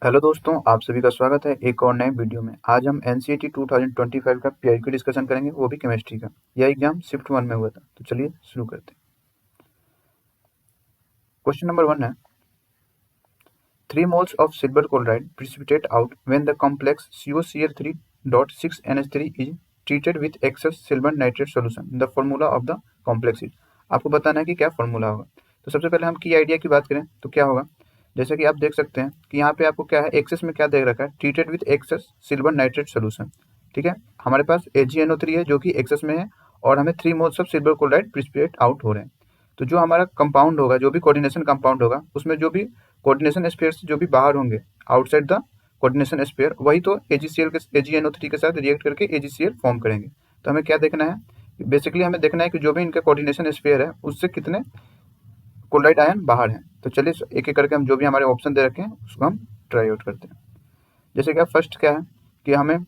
Hello दोस्तों, आप सभी का स्वागत है एक और नए वीडियो में। आज हम एनसीईटी 2025 का पीआई की डिस्कशन करेंगे, वो भी केमिस्ट्री का। यह एग्जाम शिफ्ट 1 में हुआ था। तो चलिए शुरू करते हैं। क्वेश्चन नंबर 1 है 3 moles of silver chloride precipitate out when the complex COCl3.6NH3 is treated with excess silver nitrate solution. The formula of the complex is। आपको बताना है कि क्या फॉर्मूला होगा। तो सबसे पहले हम की आइडिया की बात करें तो क्या होगा, जैसे कि आप देख सकते हैं कि यहाँ पे आपको क्या है, एक्सेस में क्या दे रखा है, treated with access silver nitrate solution. ठीक है, हमारे पास AgNO3 है जो कि एक्सेस में है और हमें 3 moles of silver chloride precipitate out हो रहे हैं। तो जो हमारा कंपाउंड होगा, जो भी कोऑर्डिनेशन कंपाउंड होगा, उसमें जो भी कोऑर्डिनेशन स्फीयर से जो भी बाहर होंगे आउटसाइड द कोऑर्डिनेशन स्फीयर, वही तो AgNO3 के साथ रिएक्ट करके AgCl फॉर्म करेंगे। तो हमें क्या देखना है, बेसिकली हमें देखना है कि जो भी इनका कोऑर्डिनेशन स्फीयर है उससे कितने क्लोराइड आयन बाहर हैं। तो चलिए एक एक करके हम जो भी हमारे ऑप्शन दे रखे हैं उसको हम ट्राई आउट करते हैं। जैसे कि फर्स्ट क्या है कि हमें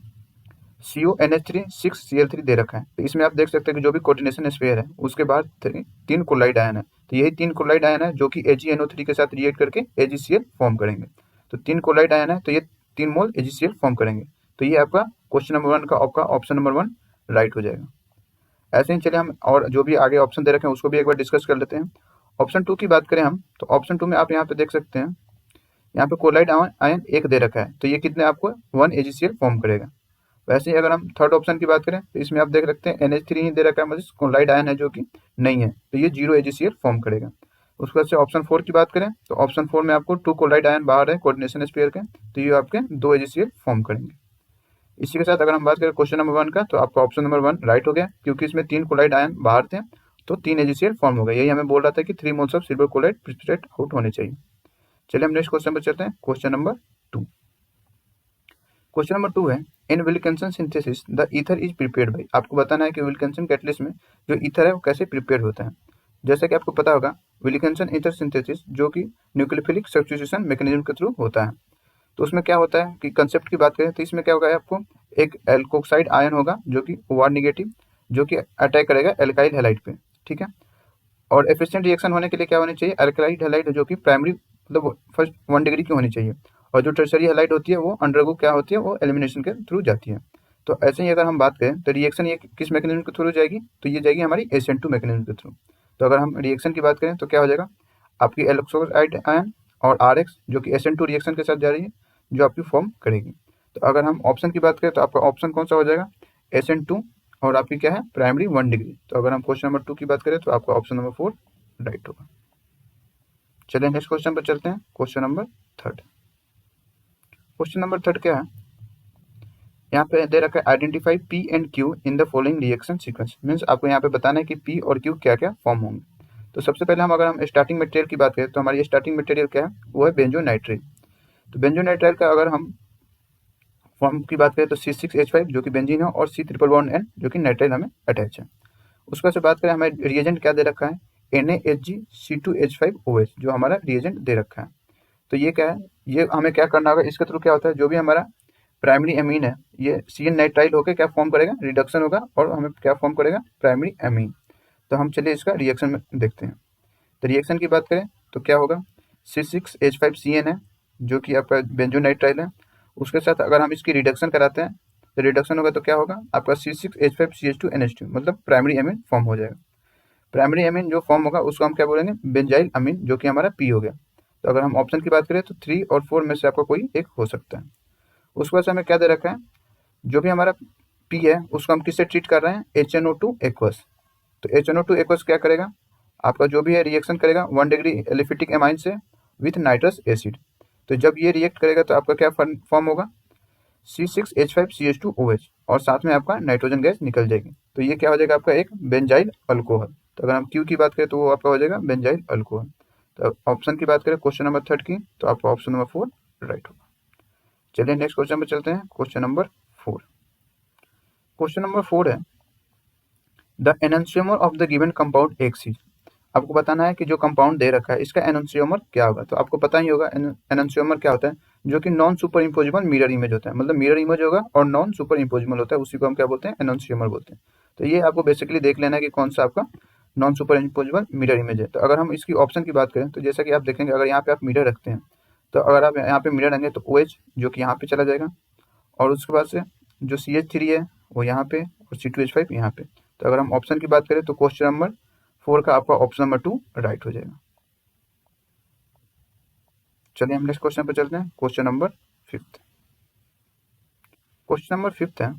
CONH3 6Cl3 दे रखा है। तो इसमें आप देख सकते हैं कि जो भी कोऑर्डिनेशन स्फीयर है उसके बाद 3 क्लोराइड आयन है। तो यही 3 क्लोराइड आयन है जो कि AgNO3 के साथ रिएक्ट करके AgCl फॉर्म करेंगे। तो 3 क्लोराइड आयन है तो ये 3 मोल AgCl फॉर्म करेंगे। तो ये आपका क्वेश्चन नंबर 1 का आपका ऑप्शन नंबर 1 राइट हो जाएगा। ऐसे ही चलिए हम और जो भी आगे ऑप्शन दे रखे हैं उसको भी एक बार डिस्कस कर लेते हैं। ऑप्शन 2 की बात करें हम, तो ऑप्शन 2 में आप यहाँ पे देख सकते हैं, यहाँ पे क्लोराइड आयन 1 दे रखा है। तो ये कितने आपको 1 AgCl फॉर्म करेगा। वैसे ही अगर हम थर्ड ऑप्शन की बात करें तो इसमें आप देख सकते हैं NH3 ही दे रखा है, मतलब क्लोराइड आयन है जो कि नहीं है, तो ये 0 AgCl फॉर्म करेगा। उसके बाद से ऑप्शन 4 की बात करें तो ऑप्शन 4 में आपको 2 क्लोराइड आयन बाहर है कोऑर्डिनेशन स्फीयर के, तो ये आपके 2 AgCl फॉर्म करेंगे। इसी के साथ अगर हम बात करें क्वेश्चन नंबर 1 का, तो आपका ऑप्शन नंबर 1 राइट हो गया, क्योंकि इसमें 3 क्लोराइड आयन बाहर थे तो 3 AgCl फॉर्म हो गया। यही हमें बोल रहा था कि 3 moles of silver chloride precipitate out होने चाहिए। चलिए हम नेक्स्ट क्वेश्चन पर चलते हैं, क्वेश्चन नंबर 2। क्वेश्चन नंबर 2 है in Wilkinson synthesis the ether is prepared by. आपको बताना है कि विल्किंसन कैटलिस्ट में जो ईथर है वो कैसे प्रिपेयर होता है। जैसे कि आपको पता होगा विल्किंसन ईथर सिंथेसिस जो कि न्यूक्लियोफिलिक सब्स्टिट्यूशन मैकेनिज्म के थ्रू होता है। तो उसमें क्या होता है कि कंसेप्ट की बात करें तो इसमें क्या होगा, आपको एक एल्कोक्साइड आयन होगा जो कि OR नेगेटिव, जो कि अटैक करेगा एल्काइल हैलाइड पे। ठीक है, और एफिशिएंट रिएक्शन होने के लिए क्या होनी चाहिए, अल्कलाइड हैलाइड जो कि प्राइमरी मतलब फर्स्ट 1 डिग्री की होनी चाहिए, और जो टर्शरी हैलाइड होती है वो अंडरगो क्या होती है, वो एलिमिनेशन के थ्रू जाती है। तो ऐसे ही अगर हम बात करें तो रिएक्शन ये किस मैकेनिज्म के थ्रू जाएगी, तो ये जाएगी हमारी SN2 मैकेनिज्म के थ्रू। तो अगर हम रिएक्शन की बात करें तो क्या हो जाएगा, आपकी एल्कोक्साइड आयन और RX जो कि SN2 रिएक्शन के साथ जा रही है, जो आपकी फॉर्म करेगी। तो अगर हम ऑप्शन की बात करें तो आपका ऑप्शन कौन सा हो जाएगा, SN2 और आपकी क्या है प्राइमरी 1 डिग्री। तो अगर हम क्वेश्चन नंबर 2 की बात करें तो आपका ऑप्शन नंबर 4 राइट होगा। चलिए नेक्स्ट क्वेश्चन पर चलते हैं, क्वेश्चन नंबर 3। क्वेश्चन नंबर 3 क्या है, यहाँ पे दे रखा है identify P and Q in the following reaction sequence. Means आपको यहाँ पे बताना है कि P और Q क्या क्या फॉर्म होंगे। तो सबसे पहले अगर हम स्टार्टिंग मटेरियल की बात करें तो हमारी स्टार्टिंग मटेरियल क्या है, वो है बेंजोनाइट्राइल। तो बेंजोनाइट्राइल का अगर हम फॉर्म की बात करें तो C6H5 जो कि बेंजीन है, और C111N जो कि नाइट्राइल हमें अटैच है। उसके बाद से बात करें हमें रिएजेंट क्या दे रखा है, NaHgC2H5OH जो हमारा रिएजेंट दे रखा है। तो ये क्या है, ये हमें क्या करना होगा, इसके थ्रू क्या होता है, जो भी हमारा प्राइमरी एमीन है ये CN नाइट्राइल होकर क्या फॉर्म करेगा, रिडक्शन होगा और हमें क्या फॉर्म करेगा, प्राइमरी एमीन। तो हम चलिए इसका रिएक्शन में देखते हैं। तो रिएक्शन की बात करें तो क्या होगा, C6H5CN है जो कि आपका बेंजोनाइट्राइल है। उसके साथ अगर हम इसकी रिडक्शन कराते हैं तो रिडक्शन होगा तो क्या होगा, आपका C6H5CH2NH2 मतलब प्राइमरी एमीन फॉर्म हो जाएगा। प्राइमरी एमीन जो फॉर्म होगा उसको हम क्या बोलेंगे, बेंजाइल अमीन, जो कि हमारा P हो गया। तो अगर हम ऑप्शन की बात करें तो 3 और 4 में से आपका कोई एक हो सकता है। उसके बाद से हमें क्या दे रखा है, जो भी हमारा P है उसको हम किससे ट्रीट कर रहे हैं, HNO2 एक्वस। तो HNO2 एक्वस क्या करेगा, आपका जो भी है रिएक्शन करेगा 1 डिग्री एलिफेटिक एमाइन से विथ नाइट्रस एसिड। तो जब ये रिएक्ट करेगा तो आपका क्या फॉर्म होगा, C6H5CH2OH, और साथ में आपका नाइट्रोजन गैस निकल जाएगी। तो ये क्या हो जाएगा, आपका एक बेंजाइल अल्कोहल। तो अगर हम Q की बात करें तो वो आपका हो जाएगा बेंजाइल अल्कोहल। तो ऑप्शन की बात करें क्वेश्चन नंबर 3 की, तो आपका ऑप्शन नंबर 4 राइट होगा। चलिए नेक्स्ट क्वेश्चन पर चलते हैं, क्वेश्चन नंबर 4। क्वेश्चन नंबर 4 है the enantiomer of the given compound X. आपको बताना है कि जो कंपाउंड दे रखा है इसका एनंशियोमर क्या होगा। तो आपको पता ही होगा एनंशियोमर क्या होता है, जो कि non super imposable mirror image होता है, मतलब मिरर इमेज होगा और नॉन सुपर इम्पोजिबल होता है, उसी को हम क्या बोलते हैं, एनंशियोमर बोलते हैं। तो ये आपको बेसिकली देख लेना है कि कौन सा आपका non super imposable mirror image है। तो अगर हम इसकी ऑप्शन की बात करें तो जैसा कि आप देखेंगे, अगर यहाँ पे आप मिरर रखते हैं तो अगर आप यहाँ पे मिलाएंगे तो OH जो कि यहाँ पे चला जाएगा, और उसके बाद से जो CH3 है वो यहाँ पे, और C2H5 यहाँ पे। तो अगर हम ऑप्शन की बात करें तो क्वेश्चन नंबर 4 का आपका ऑप्शन नंबर 2 राइट हो जाएगा। चलिए हम नेक्स्ट क्वेश्चन पर चलते हैं, क्वेश्चन नंबर 5। क्वेश्चन नंबर 5 है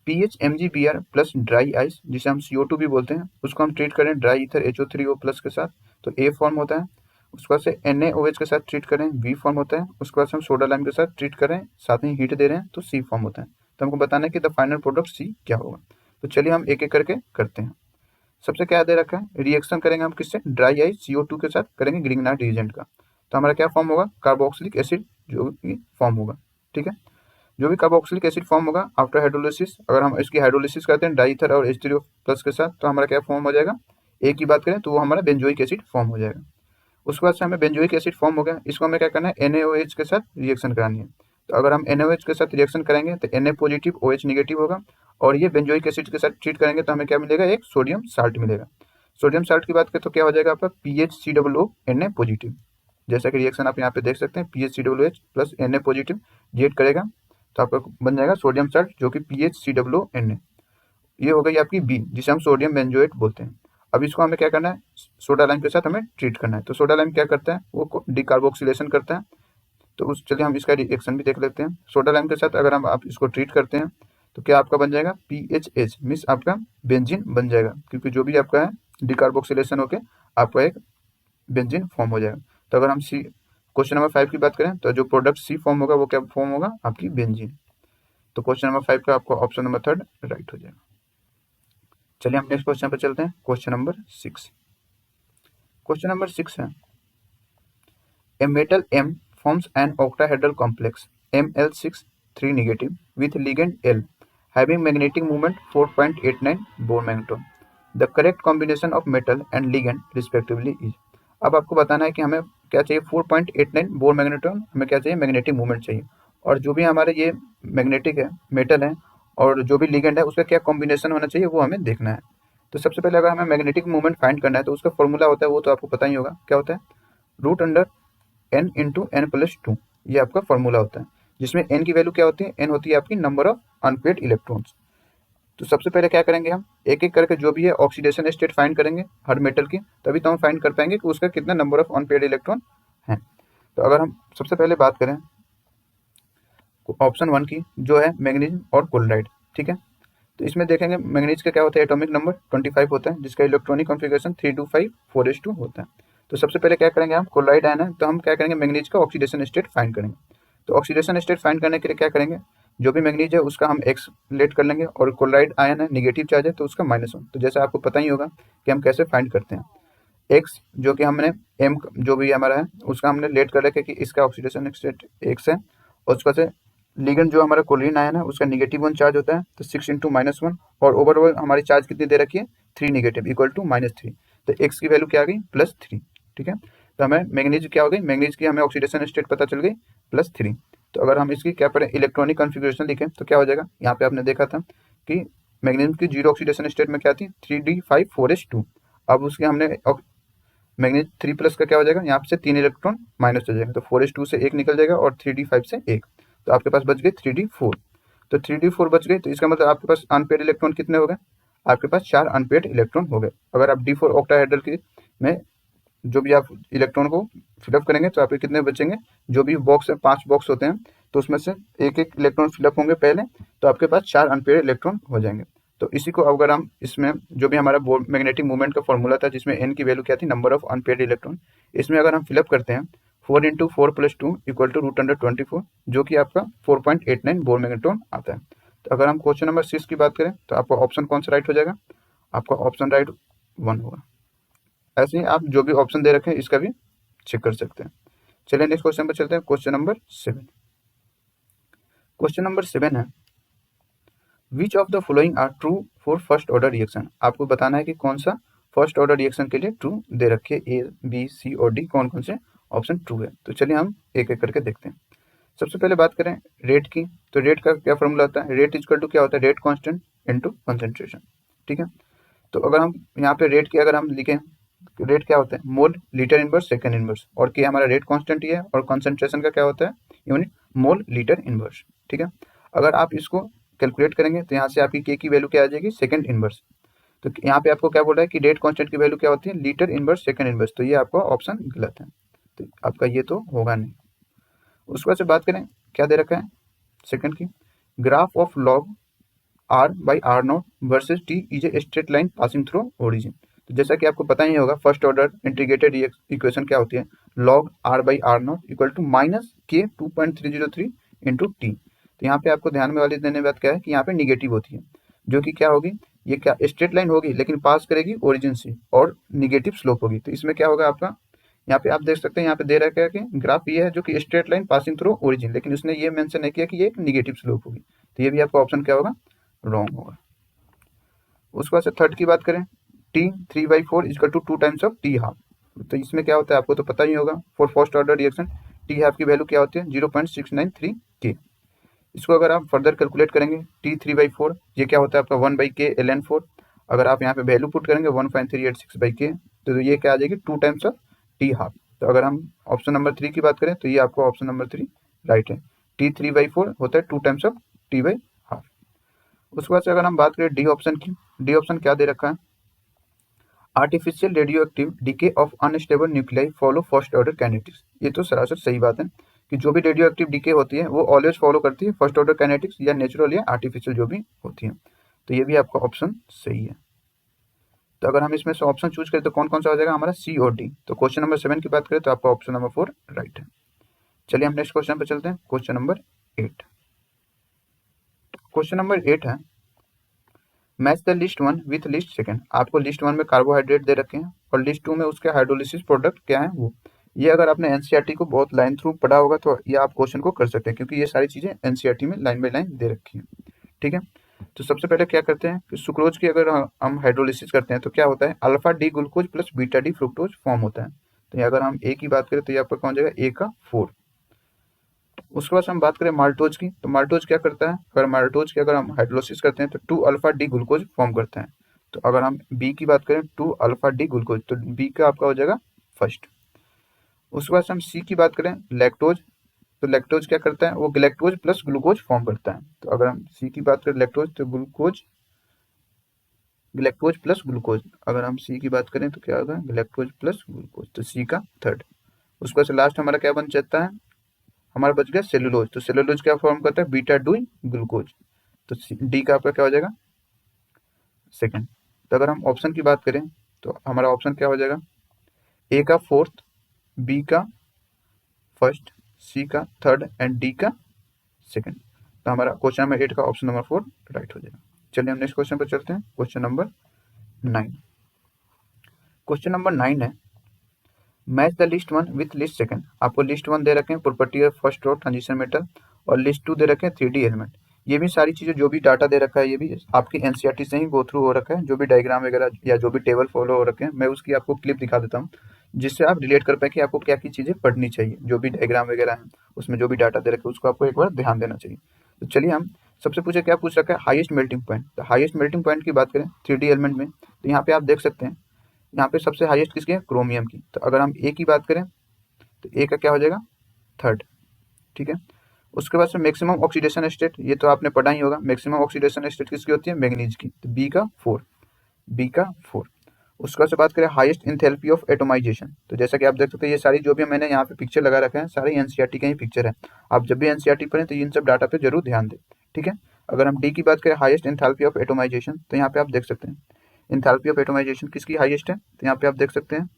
pH MgBr plus dry ice, जिसे हम CO2 भी बोलते हैं, उसको हम ट्रीट करें ड्राई ईथर HO3O प्लस के साथ, तो A फॉर्म होता है। उसके बाद से NaOH के साथ ट्रीट करें, B फॉर्म होता है। उसके बाद से हम सोडा लाइम के साथ ट्रीट करें, साथ में हीट दे रहे हैं, तो C फॉर्म होता है। तो हमको बताना है कि द फाइनल प्रोडक्ट C क्या होगा। तो चलिए हम एक एक करके करते हैं। सबसे क्या दे रखा है, रिएक्शन करेंगे हम किससे, ड्राई आइस CO2 के साथ करेंगे ग्रिग्नार्ड रिएजेंट का। तो हमारा क्या फॉर्म होगा, कार्बोक्सिलिक एसिड जो कि फॉर्म होगा। ठीक है, जो भी कार्बोक्सिलिक एसिड फॉर्म होगा आफ्टर हाइड्रोलिसिस, अगर हम इसकी हाइड्रोलिसिस करते हैं डाईथर और H3O प्लस के साथ, तो हमारा क्या फॉर्म हो जाएगा, एक की बात करें तो वो हमारा बेंजोइक एसिड फॉर्म हो जाएगा। उसके बाद से हमें बेंजोइक एसिड फॉर्म हो गया, इसको हमें क्या करना है, NaOH के साथ रिएक्शन करानी है। तो अगर हम NaOH के साथ रिएक्शन करेंगे तो Na पॉजिटिव OH निगेटिव होगा, और ये बेंजोइक एसिड के साथ ट्रीट करेंगे तो हमें क्या मिलेगा, एक सोडियम साल्ट मिलेगा। सोडियम साल्ट की बात करें तो क्या हो जाएगा आपका PHCOO Na पॉजिटिव। जैसा कि रिएक्शन आप यहाँ पे देख सकते हैं, PHCOOH plus Na positive react करेगा तो आपका बन जाएगा सोडियम साल्ट जो कि PHCOO Na। ये हो गई आपकी बी, जिसे हम सोडियम बेंजोएट बोलते हैं। अब इसको हमें क्या करना है, सोडा लाइम के साथ हमें ट्रीट करना है। तो सोडा लाइम क्या करता है, वो डिकार्बोक्सिलेशन करता है। तो उस चलिए हम इसका रिएक्शन भी देख लेते हैं। सोडा लाइम के साथ अगर हम आप इसको ट्रीट करते हैं तो क्या आपका बन जाएगा, PHH मीन्स आपका बेंजीन बन जाएगा, क्योंकि जो भी आपका है डिकार्बोक्सिलेशन होकर आपका एक बेंजीन फॉर्म हो जाएगा। तो अगर हम सी क्वेश्चन नंबर 5 की बात करें तो जो प्रोडक्ट C फॉर्म होगा वो क्या फॉर्म होगा, आपकी बेंजीन। तो क्वेश्चन नंबर 5 का आपको ऑप्शन नंबर 3 राइट हो जाएगा। चलिए हम नेक्स्ट क्वेश्चन पर चलते हैं, क्वेश्चन नंबर 6। क्वेश्चन नंबर 6 है a metal M forms an octahedral complex Ml6 3 negative with ligand L having magnetic moment 4.89 Bohr magneton. The correct combination of metal and ligand respectively is। अब आपको बताना है कि हमें क्या चाहिए, 4.89 बोर मैग्नेटॉन, हमें क्या चाहिए, मैग्नेटिक मूवमेंट चाहिए। और जो भी हमारे ये मैग्नेटिक है, मेटल है, और जो भी लिगेंड है उसका क्या कॉम्बिनेशन होना चाहिए वो हमें देखना है। तो सबसे पहले अगर हमें मैग्नेटिक मूवमेंट फाइंड करना है तो उसका फॉर्मूला होता है, वो तो आपको पता ही होगा, क्या होता है, √n × n+2, ये आपका फॉर्मूला होता है, जिसमें n की वैल्यू क्या होती है, n होती है आपकी नंबर ऑफ अनपेड इलेक्ट्रॉन्स। तो सबसे पहले क्या करेंगे, हम एक एक करके जो भी है ऑक्सीडेशन स्टेट फाइंड करेंगे हर मेटल की, तभी तो हम फाइंड कर पाएंगे कि उसका कितना नंबर ऑफ अनपेड इलेक्ट्रॉन है। तो अगर हम सबसे पहले बात करें ऑप्शन 1 की, जो है मैग्नीज और क्लोराइड। ठीक है, तो इसमें देखेंगे मैग्नीज का क्या होता है, एटॉमिक नंबर 25 होता है, जिसका इलेक्ट्रॉनिक कॉन्फ़िगरेशन 325 4s2 होता है। तो सबसे पहले क्या करेंगे, हम क्लोराइड आयन है तो हम क्या करेंगे, मैग्नीज का ऑक्सीडेशन स्टेट फाइंड करेंगे। तो ऑक्सीडेशन स्टेट फाइंड करने के लिए क्या करेंगे, जो भी मैग्नीज है उसका हम X लेट कर लेंगे, और क्लोराइड आयन है निगेटिव चार्ज है तो उसका -1। तो जैसे आपको पता ही होगा कि हम कैसे फाइंड करते हैं, X जो कि हमने M जो भी हमारा है उसका हमने लेट कर रखे कि इसका ऑक्सीडेशन स्टेट X है, और उसका से लिगेंड जो हमारा क्लोरीन आयन है उसका -1 चार्ज होता है, तो 6 × -1, और ओवरऑल हमारी चार्ज कितनी दे रखी है, 3 नेगेटिव इक्वल टू -3। तो X की वैल्यू क्या आ गई, +3। ठीक है, तो हमें मैग्नीज क्या हो गई, मैग्नीज की हमें ऑक्सीडेशन स्टेट पता चल गई +3। तो अगर हम इसकी क्या करें, इलेक्ट्रॉनिक कॉन्फ़िगरेशन लिखें तो क्या हो जाएगा, यहाँ पे आपने देखा था कि मैग्नीज की जीरो ऑक्सीडेशन स्टेट में क्या थी, 3d5 4s2। अब उसके हमने मैग्नीज 3+ का क्या हो जाएगा, यहाँ से 3 इलेक्ट्रॉन माइनस हो जाएगा, तो 4s2 से 1 निकल जाएगा, और 3d5 से 1, तो आपके पास बच गए 3d4। तो 3d4 बच गए, तो इसका मतलब आपके पास अनपेड इलेक्ट्रॉन कितने हो गए, आपके पास 4 अनपेड इलेक्ट्रॉन हो गए। अगर आप d4 ऑक्टाहेड्रल की में जो भी आप इलेक्ट्रॉन को फिलअप करेंगे तो आपके कितने बचेंगे, जो भी बॉक्स है 5 बॉक्स होते हैं, तो उसमें से एक एक इलेक्ट्रॉन फिलअप होंगे पहले, तो आपके पास 4 अनपेड इलेक्ट्रॉन हो जाएंगे। तो इसी को अगर हम इसमें जो भी हमारा मैग्नेटिक मूवमेंट का फॉर्मूला था, जिसमें n की वैल्यू क्या थी, नंबर ऑफ अनपेड इलेक्ट्रॉन, इसमें अगर हम फिलअप करते हैं 4 × 4 + 2 = √24, जो कि आपका 4.89 बोर मैग्नेट्रॉन आता है। तो अगर हम क्वेश्चन नंबर 6 की बात करें तो आपका ऑप्शन कौन सा राइट हो जाएगा, आपका ऑप्शन राइट 1 होगा। ऐसे ही आप जो भी ऑप्शन दे रखे हैं इसका भी चेक कर सकते हैं। चलिए नेक्स्ट क्वेश्चन पर चलते हैं, क्वेश्चन नंबर 7। क्वेश्चन नंबर 7 है which of the following are true for first order reaction. आपको बताना है कि कौन सा फर्स्ट ऑर्डर रिएक्शन के लिए ट्रू दे रखे, A B C और D कौन कौन से ऑप्शन ट्रू है। तो चलिए हम एक एक करके देखते हैं। सबसे पहले बात करें रेट की, तो रेट का क्या फॉर्मूला होता है, रेट इक्वल टू क्या होता है, रेट कांस्टेंट इनटू कंसंट्रेशन। ठीक है, तो अगर हम यहाँ पे रेट की अगर हम लिखें रेट क्या होता है, mole litre inverse second inverse, और के हमारा रेट कांस्टेंट ही है, और कंसंट्रेशन का क्या होता है यूनिट मोल लीटर इनवर्स। ठीक है, अगर आप इसको कैलकुलेट करेंगे तो यहाँ से आपकी के की वैल्यू क्या आ जाएगी, सेकंड इनवर्स। तो यहाँ पे आपको क्या बोल रहा है कि रेट कांस्टेंट की वैल्यू क्या होती है, लीटर इनवर्स सेकंड इनवर्स, तो ये आपका ऑप्शन गलत है, तो आपका ये तो होगा नहीं। उसके बाद से बात करें क्या दे रखा है सेकंड की, graph of log r by r naught versus t is a straight line passing through origin. तो जैसा कि आपको पता ही होगा फर्स्ट ऑर्डर इंटीग्रेटेड इक्वेशन क्या होती है, log r by r naught equal to minus k 2.303 into T. तो यहाँ पे आपको ध्यान में वाली देने बात क्या है कि यहाँ पे निगेटिव होती है, जो कि क्या होगी, ये क्या स्ट्रेट लाइन होगी लेकिन पास करेगी ओरिजिन से, और निगेटिव स्लोप होगी। तो इसमें क्या होगा आपका, यहाँ पे आप देख सकते हैं यहाँ पे दे रखा है कि ग्राफ ये है जो कि straight line passing through origin, लेकिन उसने ये मेंशन नहीं किया कि ये एक निगेटिव स्लोप होगी, तो ये भी आपका ऑप्शन क्या होगा, रॉन्ग होगा। उसके बाद से थर्ड की बात करें, T 3/4 equal to 2 times of T half. तो इसमें क्या होता है आपको तो पता ही होगा, for first order reaction T half की वैल्यू क्या होती है 0.693 के। इसको अगर आप फर्दर कैलकुलेट करेंगे, टी 3/4 ये क्या होता है आपका 1/k ln4। अगर आप यहाँ पे वैल्यू पुट करेंगे 1.386/k, तो ये क्या आ जाएगी 2 टाइम्स ऑफ टी हाफ। तो अगर हम ऑप्शन नंबर 3 की बात करें तो ये आपको ऑप्शन नंबर 3 राइट है, टी 3/4 होता है 2 times of T by half. उसके बाद से अगर हम बात करें डी ऑप्शन की, डी ऑप्शन क्या दे रखा है, artificial radio active DK of unstable nuclei follow first order kinetics. ये तो सरासर सही बात है कि जो भी रेडियो एक्टिव डीके होती है वो ऑलवेज फॉलो करती है फर्स्ट ऑर्डर काइनेटिक्स, या नेचुरल या आर्टिफिशियल जो भी होती है। तो ये भी आपका ऑप्शन सही है। तो अगर हम इसमें से ऑप्शन चूज करें तो कौन कौन सा हो जाएगा हमारा, सी और डी। तो क्वेश्चन नंबर 7 की बात करें तो आपका ऑप्शन नंबर 4 राइट है। चलिए हम नेक्स्ट क्वेश्चन पर चलते हैं, क्वेश्चन नंबर 8। क्वेश्चन नंबर 8 है, match the list 1 with list second. आपको लिस्ट 1 में कार्बोहाइड्रेट दे रखे हैं और लिस्ट 2 में उसके हाइड्रोलिसिस प्रोडक्ट क्या है वो। ये अगर आपने एनसीईआरटी को बहुत लाइन थ्रू पढ़ा होगा तो ये आप क्वेश्चन को कर सकते हैं, क्योंकि ये सारी चीजें एनसीईआरटी में लाइन बाय लाइन दे रखी है। ठीक है, तो सबसे पहले क्या करते हैं कि सुक्रोज की अगर हम हाइड्रोलिसिस करते हैं तो क्या होता है, alpha D glucose plus beta D fructose form होता है। तो ये अगर हम ए की बात करें तो ये आपका कौन जाएगा, ए का 4। उसके बाद हम बात करें माल्टोज की, तो माल्टोज क्या करता है, अगर माल्टोज की अगर हम हाइड्रोलिसिस करते हैं तो 2 अल्फा डी ग्लूकोज फॉर्म करता है। तो अगर हम बी की बात करें 2 अल्फा डी ग्लूकोज, तो बी का आपका हो जाएगा फर्स्ट। उसके बाद हम सी की बात करें लैक्टोज, तो लैक्टोज क्या करता है, वो ग्लैक्टोज प्लस ग्लूकोज फॉर्म करता है। तो अगर हम सी की बात करें लैक्टोज, तो ग्लैक्टोज प्लस ग्लूकोज, अगर हम सी की बात करें तो क्या होगा, ग्लैक्टोज प्लस ग्लूकोज, तो सी का थर्ड। उसके बाद लास्ट हमारा क्या बन जाता है, हमारा बच गया सेलुलोज, तो सेलुलोज क्या फॉर्म करता है, बीटा डू ग्लूकोज, तो डी का आपका क्या हो जाएगा सेकंड। तो अगर हम ऑप्शन की बात करें तो हमारा ऑप्शन क्या हो जाएगा, ए का फोर्थ, बी का फर्स्ट, सी का थर्ड एंड डी का सेकंड। तो हमारा क्वेश्चन नंबर 8 का ऑप्शन नंबर 4 राइट हो जाएगा। चलिए हम नेक्स्ट क्वेश्चन पर चलते हैं, क्वेश्चन नंबर 9। क्वेश्चन नंबर 9 है, match the list 1 with list second. आपको लिस्ट 1 दे रखे हैं property of first row transition metal, और लिस्ट 2 दे रखे हैं 3D एलिमेंट। ये भी सारी चीजें जो भी डाटा दे रखा है ये भी आपकी एनसीईआरटी से ही गो थ्रू हो रखा है, जो भी डायग्राम वगैरह या जो भी टेबल फॉलो हो रखे हैं, मैं उसकी आपको क्लिप दिखा देता हूँ जिससे आप रिलेट कर पाए कि आपको क्या की चीजें पढ़नी चाहिए। जो भी डायग्राम वगैरह है उसमें जो भी डाटा दे रखे हैं उसको आपको एक बार ध्यान देना चाहिए। तो चलिए हम सबसे पूछे क्या पूछ रखा है, हाईएस्ट मेल्टिंग पॉइंट। तो हाईएस्ट मेल्टिंग पॉइंट की बात करें 3D एलिमेंट में, तो यहाँ पे आप देख सकते हैं यहाँ पे सबसे हाईएस्ट किसकी है, क्रोमियम की। तो अगर हम ए की बात करें तो ए का क्या हो जाएगा थर्ड। ठीक है, उसके बाद से मैक्सिमम ऑक्सीडेशन स्टेट, ये तो आपने पढ़ा ही होगा, मैक्सिमम ऑक्सीडेशन स्टेट किसकी होती है, मैग्नीज की, तो बी का 4, बी का 4। उसके बाद से बात करें हाईएस्ट इंथैल्पी ऑफ एटोमाइजेशन, तो जैसा कि आप देख सकते हैं ये सारी जो भी मैंने यहाँ पे पिक्चर लगा रखा है सारी एनसीईआरटी का ही पिक्चर है। आप जब भी एनसीईआरटी पढ़ें तो इन सब डाटा पे जरूर ध्यान दें। ठीक है, अगर हम डी की बात करें हाईएस्ट इंथैल्पी ऑफ एटोमाइजेशन, तो यहाँ पे आप देख सकते हैं इंथैल्पी ऑफ एटोमाइजेशन किसकी हाईएस्ट है, तो यहाँ पे आप देख सकते हैं,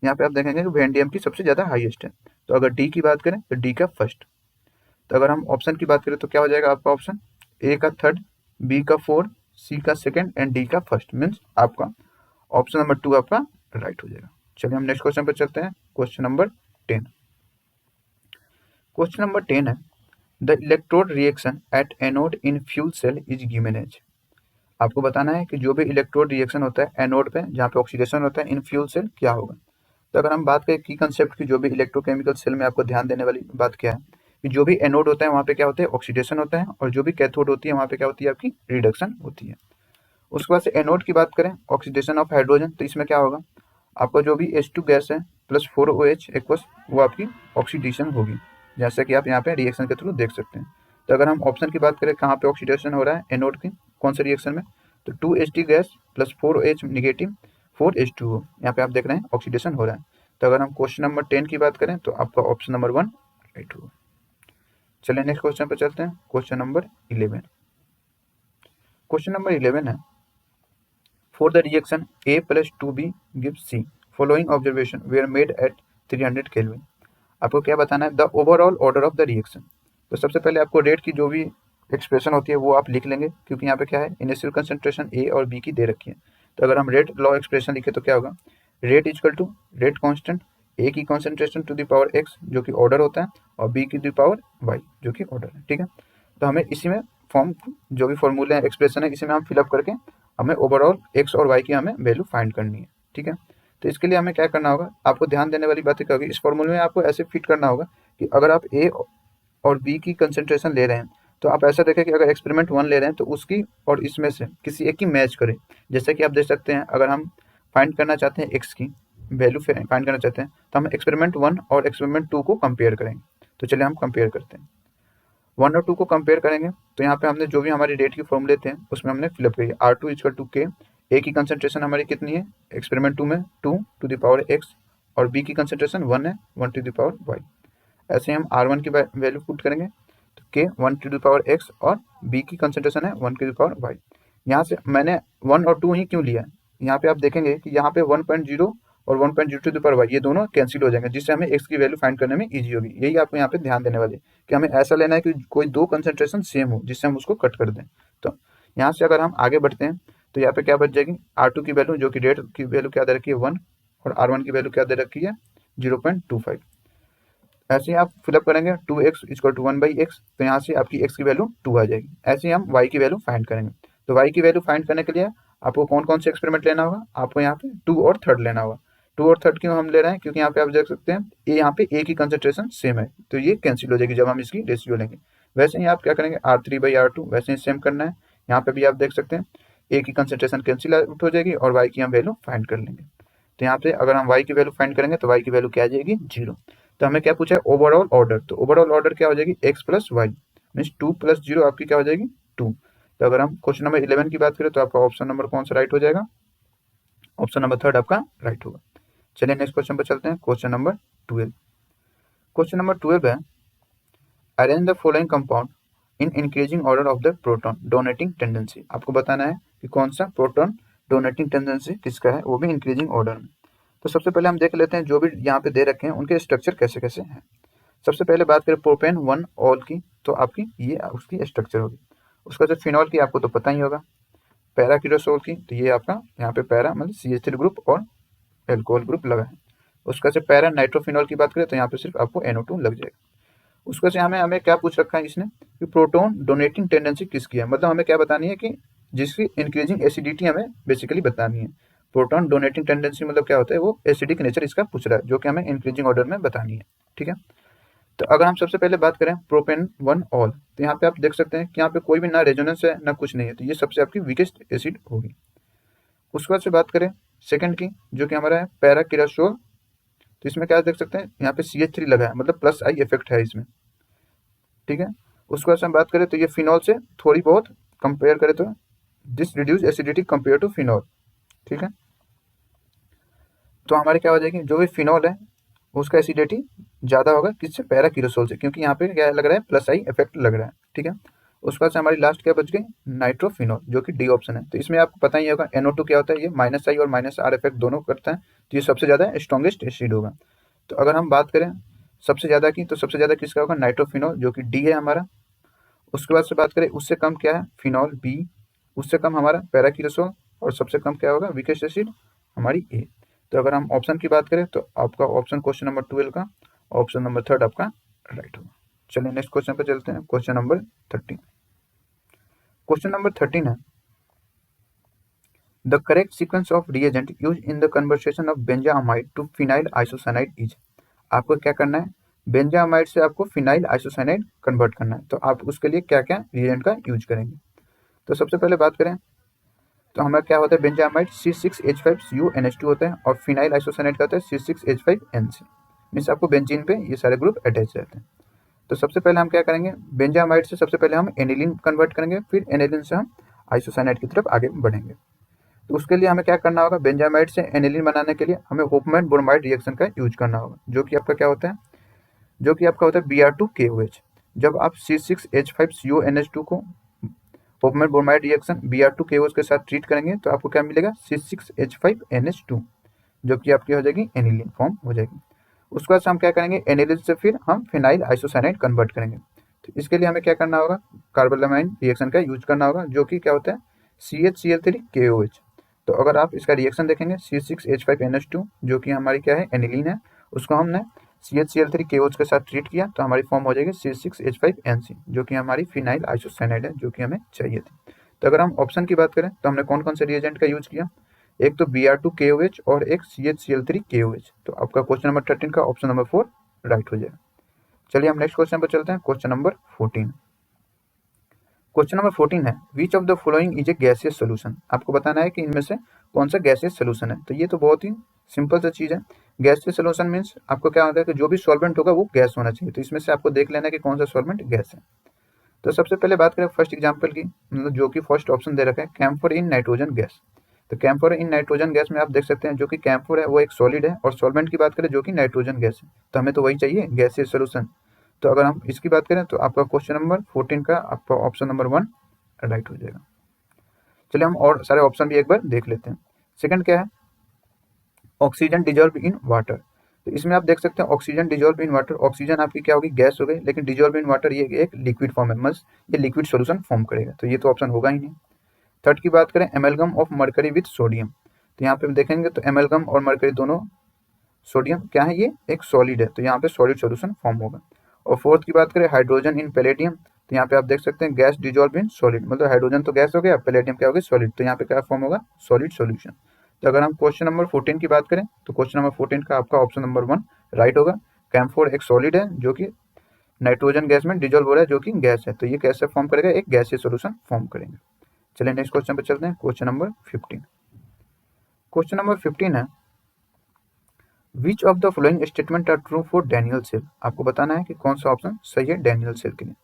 यहाँ पे आप देखेंगे कि वेंडियम की सबसे ज्यादा हाईएस्ट है। तो अगर डी की बात करें तो डी का फर्स्ट। तो अगर हम ऑप्शन की बात करें तो क्या हो जाएगा आपका ऑप्शन, ए का थर्ड, बी का 4, सी का सेकंड एंड डी का फर्स्ट, मीन्स आपका ऑप्शन नंबर 2 आपका राइट हो जाएगा। चलिए हम नेक्स्ट क्वेश्चन पर चलते हैं, क्वेश्चन नंबर 10। क्वेश्चन नंबर 10 है, the electrode reaction at anode in fuel cell is given as. आपको बताना है कि जो भी इलेक्ट्रोड रिएक्शन होता है एनोड पे जहाँ पे ऑक्सीडेशन होता है इन फ्यूल सेल क्या होगा। तो अगर हम बात करें की कंसेप्ट की, जो भी इलेक्ट्रोकेमिकल सेल में आपको ध्यान देने वाली बात क्या है कि जो भी एनोड होता है वहाँ पे क्या होता है ऑक्सीडेशन होता है, और जो भी कैथोड होती है वहाँ पे क्या होती है आपकी रिडक्शन होती है। उसके बाद से एनोड की बात करें ऑक्सीडेशन ऑफ हाइड्रोजन, तो इसमें क्या होगा आपका जो भी H2 गैस है प्लस 4OH एक्वस वो आपकी ऑक्सीडेशन होगी, जैसा कि आप यहाँ पे रिएक्शन के थ्रू देख सकते हैं। तो अगर हम ऑप्शन की बात करें कहाँ पे ऑक्सीडेशन हो रहा है एनोड की कौन से रिएक्शन में, तो 2H gas plus 4OH negative 4H2O यहाँ पे आप देख रहे हैं ऑक्सीडेशन हो रहा है। तो अगर हम क्वेश्चन नंबर 10 की बात करें तो आपका ऑप्शन नंबर 1 राइट होगा। चलिए नेक्स्ट क्वेश्चन पर चलते हैं, क्वेश्चन नंबर 11। क्वेश्चन नंबर 11 है for the reaction A plus 2B gives C following observation were made at 300 Kelvin। आपको क्या बताना है, the overall order of the reaction. तो सबसे पहले आपको रेट की जो भी एक्सप्रेशन होती है वो आप लिख लेंगे, क्योंकि यहाँ पे क्या है इनिशियल कंसंट्रेशन ए और बी की दे रखी है। तो अगर हम रेट लॉ एक्सप्रेशन लिखे तो क्या होगा, rate is equal to rate constant A की concentration to the power x जो कि ऑर्डर होता है और बी की द पावर वाई जो कि ऑर्डर है। ठीक है, तो हमें इसी में फॉर्म जो भी फॉर्मूले हैं एक्सप्रेशन है इसी में हम फिलअप करके हमें ओवरऑल एक्स और वाई की हमें वैल्यू फाइंड करनी है। ठीक है, तो इसके लिए हमें क्या करना होगा, आपको ध्यान देने वाली बातें क्या होगी, इस फॉर्मूले में आपको ऐसे फिट करना होगा कि अगर आप ए और बी की कंसेंट्रेशन ले रहे हैं तो आप ऐसा देखें कि अगर एक्सपेरिमेंट 1 ले रहे हैं तो उसकी और इसमें से किसी एक की मैच करें। जैसे कि आप देख सकते हैं अगर हम फाइंड करना चाहते हैं एक्स की वैल्यू फाइंड करना चाहते हैं तो हम एक्सपेरिमेंट 1 और एक्सपेरिमेंट 2 को कंपेयर करेंगे। तो चलिए हम कंपेयर करते हैं, 1 और 2 को कंपेयर करेंगे तो यहाँ पे हमने जो भी हमारी रेट की फॉर्मूले थे उसमें हमने फिलअप करी R2 इक्वल टू के, ए की कंसेंट्रेशन हमारी कितनी है एक्सपेरिमेंट 2 में 2 टू द पावर एक्स और बी की कंसेंट्रेशन 1 है 1 टू द पावर वाई। ऐसे हम R1 की वैल्यू पुट करेंगे तो के 1 टू द पावर एक्स और बी की कंसेंट्रेशन है 1 टू द पावर वाई। यहाँ से मैंने 1 और 2 ही क्यों लिया है, यहाँ पे आप देखेंगे कि यहाँ पे 1.0 और 1.0 टू द पावर वाई ये दोनों कैंसिल हो जाएंगे, जिससे हमें एक्स की वैल्यू फाइंड करने में ईजी होगी। यही आपको यहाँ पे ध्यान देने वाले कि हमें ऐसा लेना है कि कोई दो कंसेंट्रेशन सेम हो जिससे हम उसको कट कर दें। तो यहाँ से अगर हम आगे बढ़ते हैं तो यहाँ पे क्या बच जाएगी, R2 की वैल्यू जो कि रेट की वैल्यू क्या दे रखी है 1 और R1 की वैल्यू क्या दे रखी है 0.25। ऐसे ही आप फिलअप करेंगे 2x इक्वल टू 1/x, तो यहाँ से आपकी x की वैल्यू 2 आ जाएगी। ऐसे ही हम y की वैल्यू फाइंड करेंगे। तो y की वैल्यू फाइंड करने के लिए आपको कौन कौन से एक्सपेरिमेंट लेना होगा, आपको यहाँ पे 2 और 3 लेना होगा। 2 और 3 क्यों हम ले रहे हैं, क्योंकि यहाँ पे आप देख सकते हैं यहाँ पे a की कंसेंट्रेशन सेम है तो ये कैंसिल हो जाएगी जब हम इसकी रेशियो लेंगे। वैसे ही आप क्या करेंगे R3/R2 वैसे ही सेम करना है। यहाँ पे भी आप देख सकते हैं a की कंसेंट्रेशन कैंसिल आउट हो जाएगी और y की हम वैल्यू फाइंड कर लेंगे। तो यहाँ पे अगर हम y की वैल्यू फाइंड करेंगे तो y की वैल्यू क्या आ जाएगी 0। तो हमें क्या पूछा है ओवरऑल ऑर्डर, तो ओवरऑल ऑर्डर क्या हो जाएगी x plus Y means 2 plus 0 आपकी क्या हो जाएगी 2। तो अगर हम क्वेश्चन नंबर 11 की बात करें तो आपका ऑप्शन नंबर कौन सा राइट हो जाएगा, ऑप्शन नंबर 3 आपका राइट होगा। चलिए नेक्स्ट क्वेश्चन पर चलते हैं, क्वेश्चन नंबर 12। क्वेश्चन नंबर 12 है arrange the following compound in increasing order of the proton donating tendency. आपको बताना है कि कौन सा प्रोटॉन डोनेटिंग टेंडेंसी किसका है, वो भी इंक्रीजिंग ऑर्डर में। तो सबसे पहले हम देख लेते हैं जो भी यहाँ पे दे रखे हैं उनके स्ट्रक्चर कैसे कैसे हैं। सबसे पहले बात करें प्रोपेन 1 ऑल की, तो आपकी ये उसकी स्ट्रक्चर होगी। उसका जो फिनॉल की आपको तो पता ही होगा, पैरा क्यूरासोल की तो ये आपका यहाँ पे पैरा मतलब CH3 ग्रुप और एल्कोहल ग्रुप लगा है। उसका से पैरा नाइट्रोफिनॉल की बात करें तो यहाँ पे सिर्फ आपको NO2 लग जाएगा। उसका से हमें क्या पूछ रखा है इसने कि प्रोटोन डोनेटिंग टेंडेंसी किसकी है, मतलब हमें क्या बतानी है कि जिसकी इंक्रीजिंग एसिडिटी हमें बेसिकली बतानी है। प्रोटॉन डोनेटिंग टेंडेंसी मतलब क्या होता है, वो एसिडिक नेचर इसका पूछ रहा है जो कि हमें इंक्रीजिंग ऑर्डर में बतानी है। ठीक है, तो अगर हम सबसे पहले बात करें प्रोपेन 1 ऑल, तो यहाँ पे आप देख सकते हैं कि यहाँ पे कोई भी ना रेजोनेंस है ना कुछ नहीं है, तो ये सबसे आपकी वीकेस्ट एसिड होगी। उसके बाद से बात करें सेकंड की जो कि हमारा है पैरा क्यूरासोल, तो इसमें क्या देख सकते हैं यहाँ पे CH3 लगा है मतलब प्लस आई इफेक्ट है इसमें। ठीक है, उसके बाद से हम बात करें तो ये फिनॉल से थोड़ी बहुत कंपेयर करें तो this reduce acidity compare to phenol. ठीक है, तो हमारे क्या हो जाएगी जो भी फिनॉल है उसका एसिडिटी ज़्यादा होगा किससे, पैरा क्यूरासोल से, क्योंकि यहाँ पे क्या लग रहा है प्लस आई इफेक्ट लग रहा है। ठीक है, उसके बाद से हमारी लास्ट क्या बच गई नाइट्रोफिनॉल जो कि डी ऑप्शन है। तो इसमें आपको पता ही होगा NO2 क्या होता है, ये माइनस आई और माइनस आर इफेक्ट दोनों करता है, तो ये सबसे ज़्यादा स्ट्रॉन्गेस्ट एसिड होगा। तो अगर हम बात करें सबसे ज़्यादा की तो सबसे ज़्यादा किसका होगा नाइट्रोफिनॉल जो कि डी है हमारा। उसके बाद से बात करें उससे कम क्या है फिनॉल बी, उससे कम हमारा पैरा क्यूरासोल और सबसे कम क्या होगा वीकेस्ट एसिड हमारी ए। तो अगर हम ऑप्शन की बात करें तो आपका ऑप्शन क्वेश्चन नंबर 12 का ऑप्शन नंबर 3 आपका राइट होगा। चलिए नेक्स्ट क्वेश्चन पे चलते हैं, क्वेश्चन नंबर 13। क्वेश्चन नंबर 13 है the correct sequence of reagent use in the conversation of benzamide to phenyl isocyanide is. आपको क्या करना है, बेंजामाइड से आपको फिनाइल आइसोसाइनाइड कन्वर्ट करना है, तो आप उसके लिए क्या क्या रिएजेंट का यूज करेंगे। तो सबसे पहले बात करें तो हमारा क्या होता है बेंजामाइड C6H5CuNH2 होता है और फिनाइल आइसोसाइनाइड का होता है C6H5NC। मीन्स आपको बेंजीन पे ये सारे ग्रुप अटैच रहते हैं। तो सबसे पहले हम क्या करेंगे, बेंजामाइड से सबसे पहले हम एनिलीन कन्वर्ट करेंगे, फिर एनिलीन से हम आइसोसाइनाइड की तरफ आगे बढ़ेंगे। तो उसके लिए हमें क्या करना होगा, बेंजामाइड से एनिलीन बनाने के लिए हमें होपमैन ब्रोमाइड रिएक्शन का यूज करना होगा, जो कि आपका क्या होता है, जो कि आपका होता है Br2KOH। जब आप C6H5CuNH2 को होपमैन ब्रोमाइड रिएक्शन Br2KOH के साथ ट्रीट करेंगे तो आपको क्या मिलेगा C6H5NH2, जो कि आपकी हो जाएगी एनिलीन फॉर्म हो जाएगी। उसके बाद हम क्या करेंगे, एनिलीन से फिर हम फिनाइल आइसोसाइनाइड कन्वर्ट करेंगे। तो इसके लिए हमें क्या करना होगा, कार्बोलामाइन रिएक्शन का यूज करना होगा, जो कि क्या होता है CHCl3KOH। तो अगर आप इसका रिएक्शन देखेंगे C6H5NH2 जो कि हमारी क्या है एनिलीन है, उसको हमने CHCl3KOH के साथ ट्रीट किया तो हमारी फॉर्म हो जाएगी C6H5NC, जो कि हमारी फिनाइल आइसोसाइनाइड है, जो कि हमें चाहिए थी। तो अगर हम ऑप्शन की बात करें तो हमने कौन कौन से रिएजेंट का यूज किया, एक तो Br2KOH और एक CHCl3KOH। तो आपका क्वेश्चन नंबर 13 का ऑप्शन नंबर 4 राइट हो जाएगा। चलिए हम नेक्स्ट क्वेश्चन पर चलते हैं, क्वेश्चन नंबर 14। क्वेश्चन नंबर 14 है which of the following is a gaseous solution. आपको बताना है कि इनमें से कौन सा गैसियस सोल्यूशन है। तो ये तो बहुत ही सिंपल सा चीज है। गैसियस सोल्यूशन मीन्स आपको क्या होता है कि जो भी सॉल्वेंट होगा वो गैस होना चाहिए। तो इसमें से आपको देख लेना है कि कौन सा सॉल्वेंट गैस है। तो सबसे पहले बात करें फर्स्ट एग्जाम्पल की, मतलब जो कि फर्स्ट ऑप्शन दे रखा है कैम्फर इन नाइट्रोजन गैस। तो कैम्फर इन नाइट्रोजन गैस में आप देख सकते हैं जो कि कैम्फर है वो एक सॉलिड है और सॉल्वेंट की बात करें जो कि नाइट्रोजन गैस है, तो हमें तो वही चाहिए गैसियस सोल्यूशन। तो अगर हम इसकी बात करें तो आपका क्वेश्चन नंबर 14 का आपका ऑप्शन नंबर 1 राइट हो जाएगा। चलिए हम और सारे ऑप्शन भी एक बार देख लेते हैं। सेकंड क्या है, ऑक्सीजन डिजॉल्व इन वाटर। तो इसमें आप देख सकते हैं oxygen dissolve in water, oxygen आपकी क्या होगी गैस हो गई, लेकिन डिजॉल्व इन वाटर ये एक लिक्विड फॉर्म है, मस ये लिक्विड सोल्यूशन फॉर्म करेगा, तो ये तो ऑप्शन होगा ही नहीं। थर्ड की बात करें एमेलगम ऑफ मरकरी विथ सोडियम। तो यहाँ पे हम देखेंगे तो एमेलगम और मरकरी दोनों सोडियम क्या है, ये एक सॉलिड है, तो यहाँ पे सॉलिड सोल्यूशन फॉर्म होगा। और फोर्थ की बात करें हाइड्रोजन इन पैलेडियम। तो यहाँ पे आप देख सकते हैं गैस डिजॉल्व इन सॉलिड, मतलब हाइड्रोजन तो गैस हो गया, पैलेडियम क्या हो गया सॉलिड, तो यहाँ पे क्या फॉर्म होगा सॉलिड सोल्यूशन। तो अगर हम क्वेश्चन नंबर 14 की बात करें तो क्वेश्चन नंबर 14 का आपका ऑप्शन नंबर 1 राइट होगा। कैम्फोर एक सॉलिड है जो कि नाइट्रोजन गैस में डिजॉल्व हो रहा है जो कि गैस है, तो ये कैसे फॉर्म करेगा, एक गैसीय सोल्यूशन फॉर्म करेंगे। चलिए नेक्स्ट क्वेश्चन पे चलते हैं, क्वेश्चन नंबर 15। क्वेश्चन नंबर 15 है which of the following statement are true for Daniel cell. आपको बताना है कि कौन सा ऑप्शन सही है डैनियल सेल के लिए।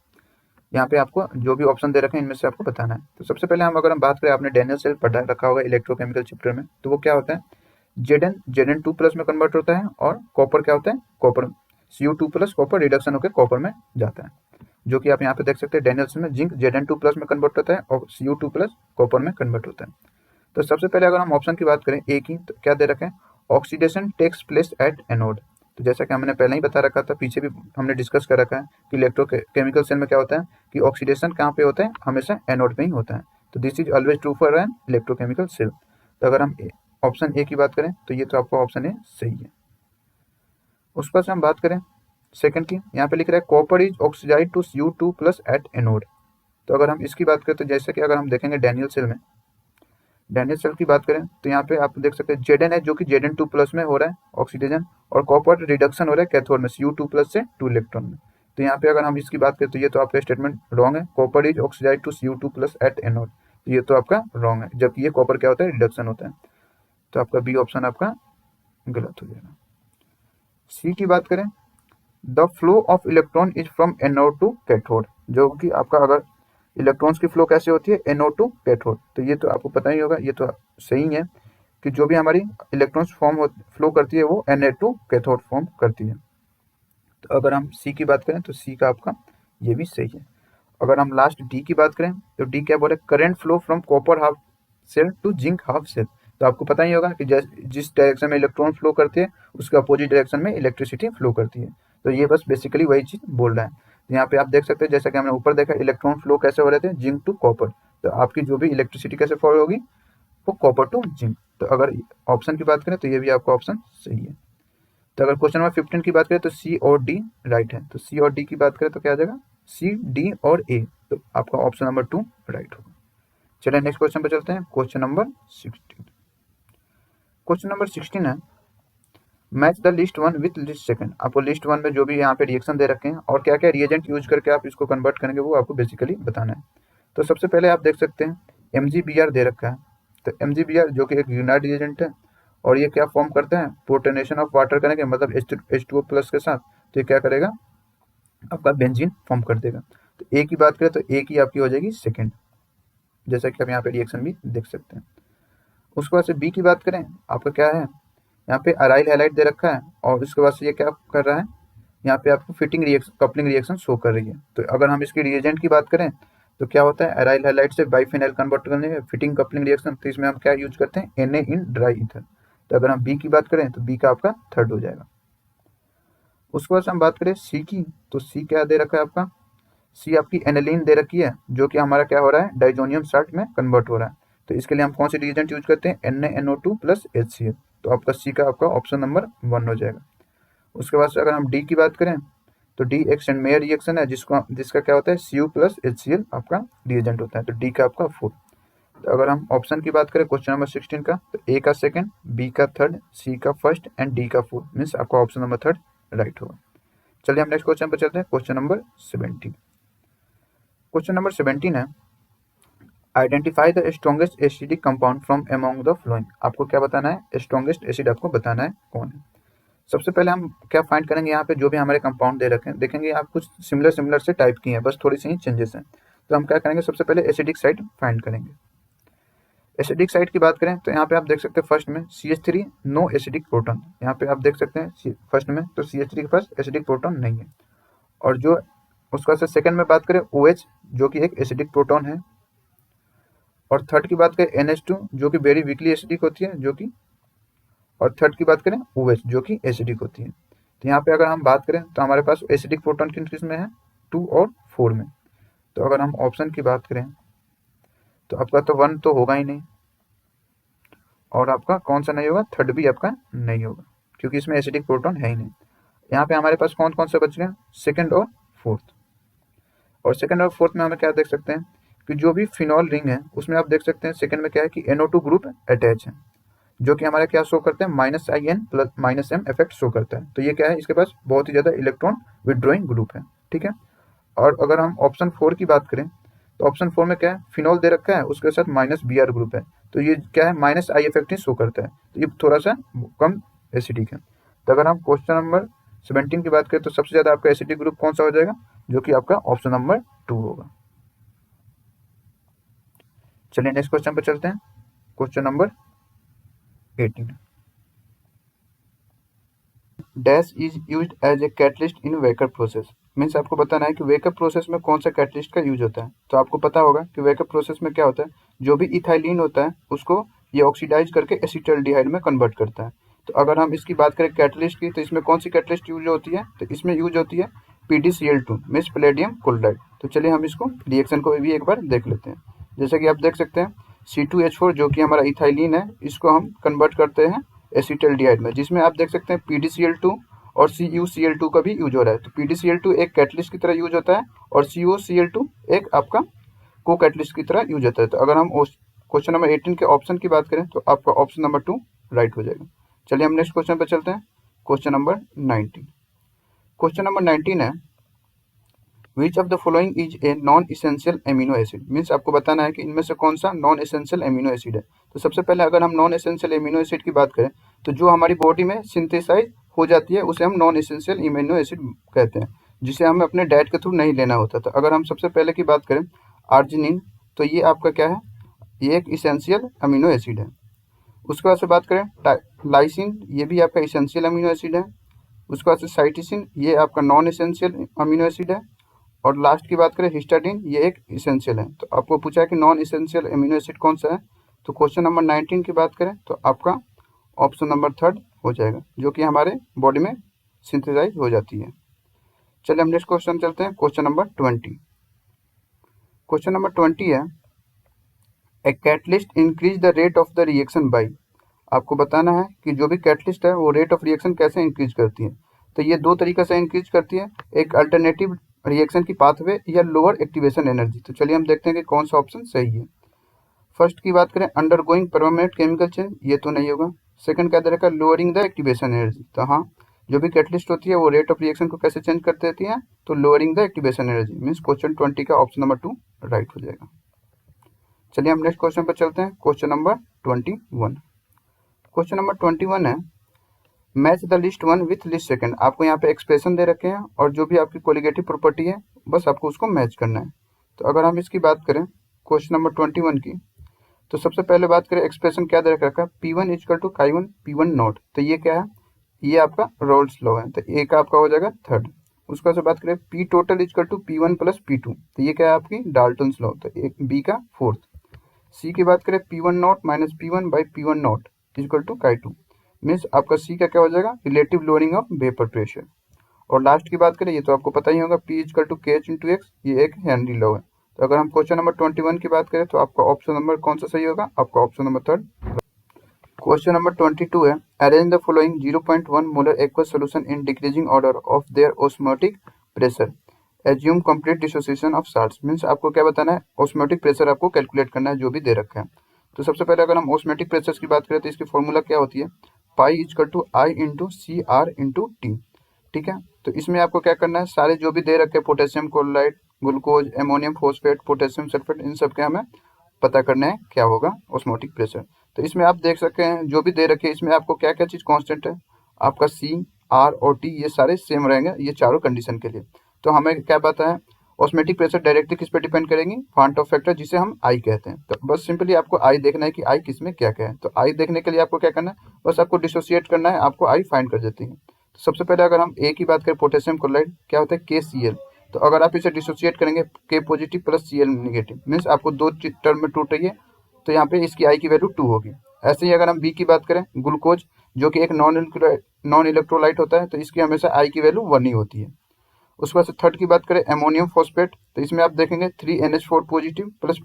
यहाँ पे आपको जो भी ऑप्शन दे रखे हैं इनमें से आपको बताना है। तो सबसे पहले हम अगर हम बात करें, आपने डैनियल सेल पढ़ा रखा होगा इलेक्ट्रोकेमिकल चैप्टर में, तो वो क्या होता है Zn2+ में कन्वर्ट होता है और कॉपर क्या होता है कॉपर Cu2+ कॉपर रिडक्शन होकर कॉपर में जाता है, जो कि आप यहाँ पे देख सकते हैं डैनियल सेल में जिंक Zn2+ में कन्वर्ट होता है और Cu2+ कॉपर में कन्वर्ट होता है। तो सबसे पहले अगर हम ऑप्शन की बात करें ए की, तो क्या दे रखे हैं oxidation takes place at anode. तो जैसा कि हमने पहले ही बता रखा था, पीछे भी हमने डिस्कस कर रखा है कि इलेक्ट्रोकेमिकल सेल में क्या होता है कि ऑक्सीडेशन कहाँ पे होता है, हमेशा एनोड पे ही होता है। तो this is always true for an electrochemical cell. तो अगर हम ऑप्शन ए की बात करें तो ये तो आपका ऑप्शन ए सही है। उस पर से हम बात करें सेकंड की, यहाँ पे लिख रहा है copper is oxidise to Cu2+ at anode. तो अगर हम इसकी बात करें तो जैसे कि अगर हम देखेंगे डैनियल सेल में, डैनियल सेल की बात करें तो यहाँ पे आप देख सकते हैं Zn है जो कि Zn2+ में हो रहा है ऑक्सीडेशन और कॉपर रिडक्शन हो रहा है कैथोड में Cu2+ से 2 इलेक्ट्रॉन में। तो यहाँ पे अगर हम इसकी बात करें तो ये तो आपका स्टेटमेंट रॉन्ग है, copper is oxidise to Cu2+ at anode, तो ये तो आपका रॉन्ग है, जबकि ये कॉपर क्या होता है रिडक्शन होता है। तो आपका बी ऑप्शन आपका गलत हो जाएगा। सी की बात करें the flow of electron is from anode to cathode, जो कि आपका अगर इलेक्ट्रॉन्स की फ्लो कैसे होती है एनोड टू कैथोड, तो ये तो आपको पता ही होगा, ये तो सही है कि जो भी हमारी इलेक्ट्रॉन्स फ्लो करती है वो एन टू कैथोड फॉर्म करती है। तो अगर हम सी की बात करें तो सी का आपका ये भी सही है। अगर हम लास्ट डी की बात करें तो डी क्या बोले current flow from copper half cell to zinc half cell. तो आपको पता ही होगा कि जिस डायरेक्शन में इलेक्ट्रॉन फ्लो करते हैं उसके अपोजिट डायरेक्शन में इलेक्ट्रिसिटी फ्लो करती है। तो ये बस बेसिकली वही चीज बोल रहा है। तो यहाँ पे आप देख सकते हैं जैसा कि हमने ऊपर देखा इलेक्ट्रॉन फ्लो कैसे हो रहे थे जिंक टू कॉपर, तो आपकी जो भी इलेक्ट्रिसिटी कैसे फ्लो होगी वो कॉपर टू जिंक। तो अगर ऑप्शन की बात करें तो ये भी आपका ऑप्शन सही है। तो अगर क्वेश्चन नंबर 15 की बात करें तो सी और डी राइट है, तो सी और डी की बात करें तो क्या आ जाएगा सी डी और ए, तो आपका ऑप्शन नंबर 2 राइट होगा। चलिए नेक्स्ट क्वेश्चन पे चलते हैं, क्वेश्चन नंबर 16। क्वेश्चन नंबर 16 है match the list 1 with list second. आपको लिस्ट 1 में जो भी यहाँ पे रिएक्शन दे रखे हैं और क्या क्या रिएजेंट यूज करके आप इसको कन्वर्ट करेंगे वो आपको बेसिकली बताना है। तो सबसे पहले आप देख सकते हैं MgBr दे रखा है, तो MgBr जो कि एक ग्रीनाइट रिएजेंट है और ये क्या फॉर्म करते हैं, प्रोटोनेशन ऑफ वाटर करेंगे मतलब H2O प्लस के साथ, तो ये क्या करेगा, आपका बेंजीन फॉर्म कर देगा। तो ए की बात करें तो ए की आपकी हो जाएगी सेकेंड, जैसा कि आप यहाँ पे रिएक्शन भी देख सकते हैं। उसके बाद से बी की बात करें, आपका क्या है, यहाँ पे अराइल हैलाइड दे रखा है और उसके बाद से ये क्या कर रहा है, यहाँ पे आपको fitting reaction coupling reaction show कर रही है। तो अगर हम इसकी रिएजेंट की बात करें तो क्या होता है, अराइल हैलाइड से बाइफिनाइल कन्वर्ट करने में फिटिंग कपलिंग रिएक्शन, तो इसमें हम क्या यूज करते हैं, Na इन ड्राई ईथर। तो अगर हम बी की बात करें तो बी का आपका थर्ड हो जाएगा। उसके बाद से हम बात करें सी की, तो सी क्या दे रखा है आपका, सी आपकी एनिलीन दे रखी है जो कि हमारा क्या हो रहा है, डाइजोनियम साल्ट में कन्वर्ट हो रहा है। तो इसके लिए हम कौन सी रिएजेंट यूज करते हैं, NaNO2 प्लस HCl। तो आपका सी का आपका ऑप्शन नंबर 1 हो जाएगा। उसके बाद से अगर हम डी की बात करें तो डी एक सेंटमेयर रिएक्शन है जिसका क्या होता है, Cu प्लस HCl आपका रिएजेंट होता है। तो डी का आपका 4। तो अगर हम ऑप्शन की बात करें क्वेश्चन नंबर 16 का, तो ए का सेकंड, बी का थर्ड, सी का फर्स्ट एंड डी का 4, मीन्स आपका ऑप्शन नंबर 3 राइट होगा। चलिए हम नेक्स्ट क्वेश्चन पर चलते हैं, क्वेश्चन नंबर 17। क्वेश्चन नंबर 17 है, identify the strongest acidic compound from among the flowing. आपको क्या बताना है, स्ट्रॉन्गेस्ट एसिड आपको बताना है कौन है। सबसे पहले हम क्या फाइंड करेंगे, यहाँ पे जो भी हमारे कंपाउंड दे रखे हैं, देखेंगे आप कुछ सिमिलर से टाइप की हैं, बस थोड़ी सी ही चेंजेस हैं। तो हम क्या करेंगे, सबसे पहले एसिडिक साइड फाइंड करेंगे। एसिडिक साइड की बात करें तो यहाँ पे आप देख सकते हैं फर्स्ट में CH3 नो एसिडिक प्रोटॉन, यहाँ पे आप देख सकते हैं फर्स्ट में, तो CH3 के पास एसिडिक प्रोटॉन नहीं है। और जो उसका से सेकंड में बात करें OH जो कि एक एसिडिक प्रोटॉन है। और थर्ड की बात करें NH2 जो कि वेरी वीकली एसिडिक होती है जो कि, और थर्ड की बात करें OH जो कि एसिडिक होती है। तो यहाँ पे अगर हम बात करें तो हमारे पास एसिडिक प्रोटॉन किस में है, 2 और 4 में। तो अगर हम ऑप्शन की बात करें तो आपका तो 1 तो होगा ही नहीं, और आपका कौन सा नहीं होगा, थर्ड भी आपका नहीं होगा क्योंकि इसमें एसिडिक प्रोटॉन है ही नहीं। यहाँ पे हमारे पास कौन कौन से बच गए, सेकंड और फोर्थ। और सेकंड और फोर्थ में हमें क्या देख सकते हैं कि जो भी फिनॉल रिंग है उसमें आप देख सकते हैं सेकंड में क्या है कि NO2 ग्रुप अटैच है, जो कि हमारे क्या शो करते हैं, -In plus -M effect show करता है। तो ये क्या है, इसके पास बहुत ही ज़्यादा इलेक्ट्रॉन विड्रॉइंग ग्रुप है, ठीक है। और अगर हम ऑप्शन 4 की बात करें तो ऑप्शन 4 में क्या है, फिनॉल दे रखा है, उसके साथ -Br ग्रुप है, तो ये क्या है, -I इफेक्ट ही शो करता है, तो ये थोड़ा सा कम एसिडिक है। तो अगर हम क्वेश्चन नंबर 17 की बात करें तो सबसे ज़्यादा आपका एसिडिक ग्रुप कौन सा हो जाएगा, जो कि आपका ऑप्शन नंबर 2 होगा। चलिए नेक्स्ट क्वेश्चन पर चलते हैं, question number 18। Dash is used as a catalyst in Wacker process. Means आपको बताना है कि वेकर प्रोसेस में कौन सा कैटलिस्ट का यूज होता है। तो आपको पता होगा कि वेकर प्रोसेस में क्या होता है, जो भी इथाइलिन होता है उसको ये ऑक्सीडाइज करके एसिटाल्डिहाइड में कन्वर्ट करता है। तो अगर हम इसकी बात करें कैटलिस्ट की, तो इसमें कौन सी कैटलिस्ट यूज होती है, तो इसमें यूज होती है PdCl2 मीन्स पैलेडियम क्लोराइड। तो चलिए हम इसको रिएक्शन को भी एक बार देख लेते हैं। जैसे कि आप देख सकते हैं C2H4 जो कि हमारा इथाइलिन है, इसको हम कन्वर्ट करते हैं एसिटाल्डिहाइड में, जिसमें आप देख सकते हैं PdCl2 और CuCl2 का भी यूज हो रहा है। तो PdCl2 एक कैटलिस्ट की तरह यूज होता है और CuCl2 एक आपका को कैटलिस्ट की तरह यूज होता है। तो अगर हम क्वेश्चन नंबर 18 के ऑप्शन की बात करें तो आपका ऑप्शन नंबर 2 राइट हो जाएगा। चलिए हम नेक्स्ट क्वेश्चन पर चलते हैं, क्वेश्चन नंबर 19। क्वेश्चन नंबर 19 है, which of the following is a non essential amino acid. Means आपको बताना है कि इनमें से कौन सा नॉन एसेंशियल एमिनो एसिड है। तो सबसे पहले अगर हम नॉन एसेंशियल एमिनो एसिड की बात करें तो जो हमारी बॉडी में सिंथेसाइज हो जाती है उसे हम नॉन एसेंशियल एमिनो एसिड कहते हैं, जिसे हमें अपने डाइट के थ्रू नहीं लेना होता। तो अगर हम सबसे पहले की बात करें आर्जिनिन, तो ये आपका क्या है, ये एक इसेंशियल अमीनो एसिड है। उसके बाद से बात करें लाइसिन, ये भी आपका इसेंशियल अमीनो एसिड है। उसके बाद से साइटिसिन, ये आपका नॉन एसेंशियल अमीनो एसिड है। और लास्ट की बात करें हिस्टाडीन, ये एक इसेंशियल है। तो आपको पूछा है कि नॉन इसेंशियल अमीनो एसिड कौन सा है, तो क्वेश्चन नंबर 19 की बात करें तो आपका ऑप्शन नंबर 3 हो जाएगा, जो कि हमारे बॉडी में सिंथेसाइज हो जाती है। चलिए हम नेक्स्ट क्वेश्चन चलते हैं, क्वेश्चन नंबर 20। क्वेश्चन नंबर 20 है, a catalyst increase the rate of the reaction by. आपको बताना है कि जो भी कैटलिस्ट है वो रेट ऑफ रिएक्शन कैसे इंक्रीज करती है। तो ये दो तरीके से इंक्रीज करती है, एक अल्टरनेटिव रिएक्शन की पाथवे या लोअर एक्टिवेशन एनर्जी। तो चलिए हम देखते हैं कि कौन सा ऑप्शन सही है। फर्स्ट की बात करें अंडरगोइंग परमानेंट केमिकल चेंज, ये तो नहीं होगा। सेकंड क्या दे रखा है, लोअरिंग द एक्टिवेशन एनर्जी। तो हाँ, जो भी कैटलिस्ट होती है वो रेट ऑफ रिएक्शन को कैसे चेंज कर देती है, तो lowering the activation energy. Means question 20 का ऑप्शन नंबर 2 राइट हो जाएगा। चलिए हम नेक्स्ट क्वेश्चन पर चलते हैं। Question number 21। क्वेश्चन नंबर 21 है match the list one with list second. आपको यहाँ पे एक्सप्रेशन दे रखे हैं और जो भी आपकी कोलिगेटिव प्रॉपर्टी है बस आपको उसको मैच करना है। तो अगर हम इसकी बात करें क्वेश्चन नंबर 21 की, तो सबसे पहले बात करें एक्सप्रेशन क्या दे रखा है, P1 equal to Chi1 P1 not. तो ये क्या है, ये आपका रोल्स लॉ है, तो ए का आपका हो जाएगा थर्ड। उसका से बात करें P total equal to P1 plus P2, तो ये क्या है आपकी डाल्टन्स लॉ, तो एक बी का फोर्थ। सी की बात करें P1 not minus P1 by P1 not equal to Chi2, means आपका सी का क्या हो जाएगा relative lowering of vapour pressure. और लास्ट की बात करें, ये तो आपको पता ही होगा, P equal to KH into X, ये एक हेनरी लॉ है। तो अगर हम क्वेश्चन नंबर 21 की बात करें तो आपका ऑप्शन नंबर कौन सा सही होगा, आपका option number third. Question number 22 है arrange the following 0.1 molar aqueous solution in decreasing order of their osmotic pressure, assume complete dissociation of salts. Means आपको क्या बताना है, ऑस्मोटिक प्रेशर आपको कैलकुलेट करना है जो भी दे रखा है। तो सबसे पहले अगर हम ऑस्मोटिक प्रेशर की बात करें तो इसकी फॉर्मूला क्या होती है, pi equal to I into C R into T. ठीक है, तो इसमें आपको क्या करना है, सारे जो भी दे रखे हैं potassium chloride, glucose, ammonium phosphate, potassium sulphate, इन सब के हमें पता करना है क्या होगा ऑस्मोटिक प्रेशर। तो इसमें आप देख सकते हैं जो भी दे रखे हैं इसमें आपको क्या क्या चीज़ कांस्टेंट है, आपका सी आर और टी ये सारे सेम रहेंगे ये चारों कंडीशन के लिए। तो हमें क्या पता है, ऑस्मोटिक प्रेशर डायरेक्टली किस पे डिपेंड करेंगी, फांट ऑफ फैक्टर जिसे हम आई कहते हैं। तो बस सिंपली आपको आई देखना है कि आई किस में क्या क्या है। तो आई देखने के लिए आपको क्या करना है, बस आपको डिसोसिएट करना है, आपको आई फाइंड कर देती है। तो सबसे पहले अगर हम ए की बात करें पोटेशियम क्लोराइड क्या होता है KCl, तो अगर आप इसे डिसोसिएट करेंगे K positive plus Cl negative, means आपको दो टर्म में टूट रही है, तो यहाँ पे इसकी आई की वैल्यू 2 होगी। ऐसे ही अगर हम बी की बात करें ग्लूकोज जो कि एक नॉन इलेक्ट्रोलाइट होता है, तो इसकी हमेशा आई की वैल्यू 1 ही होती है। उसके बाद से थर्ड की बात करें एमोनियम फॉस्फेट, तो इसमें आप देखेंगे 3NH4 positive plus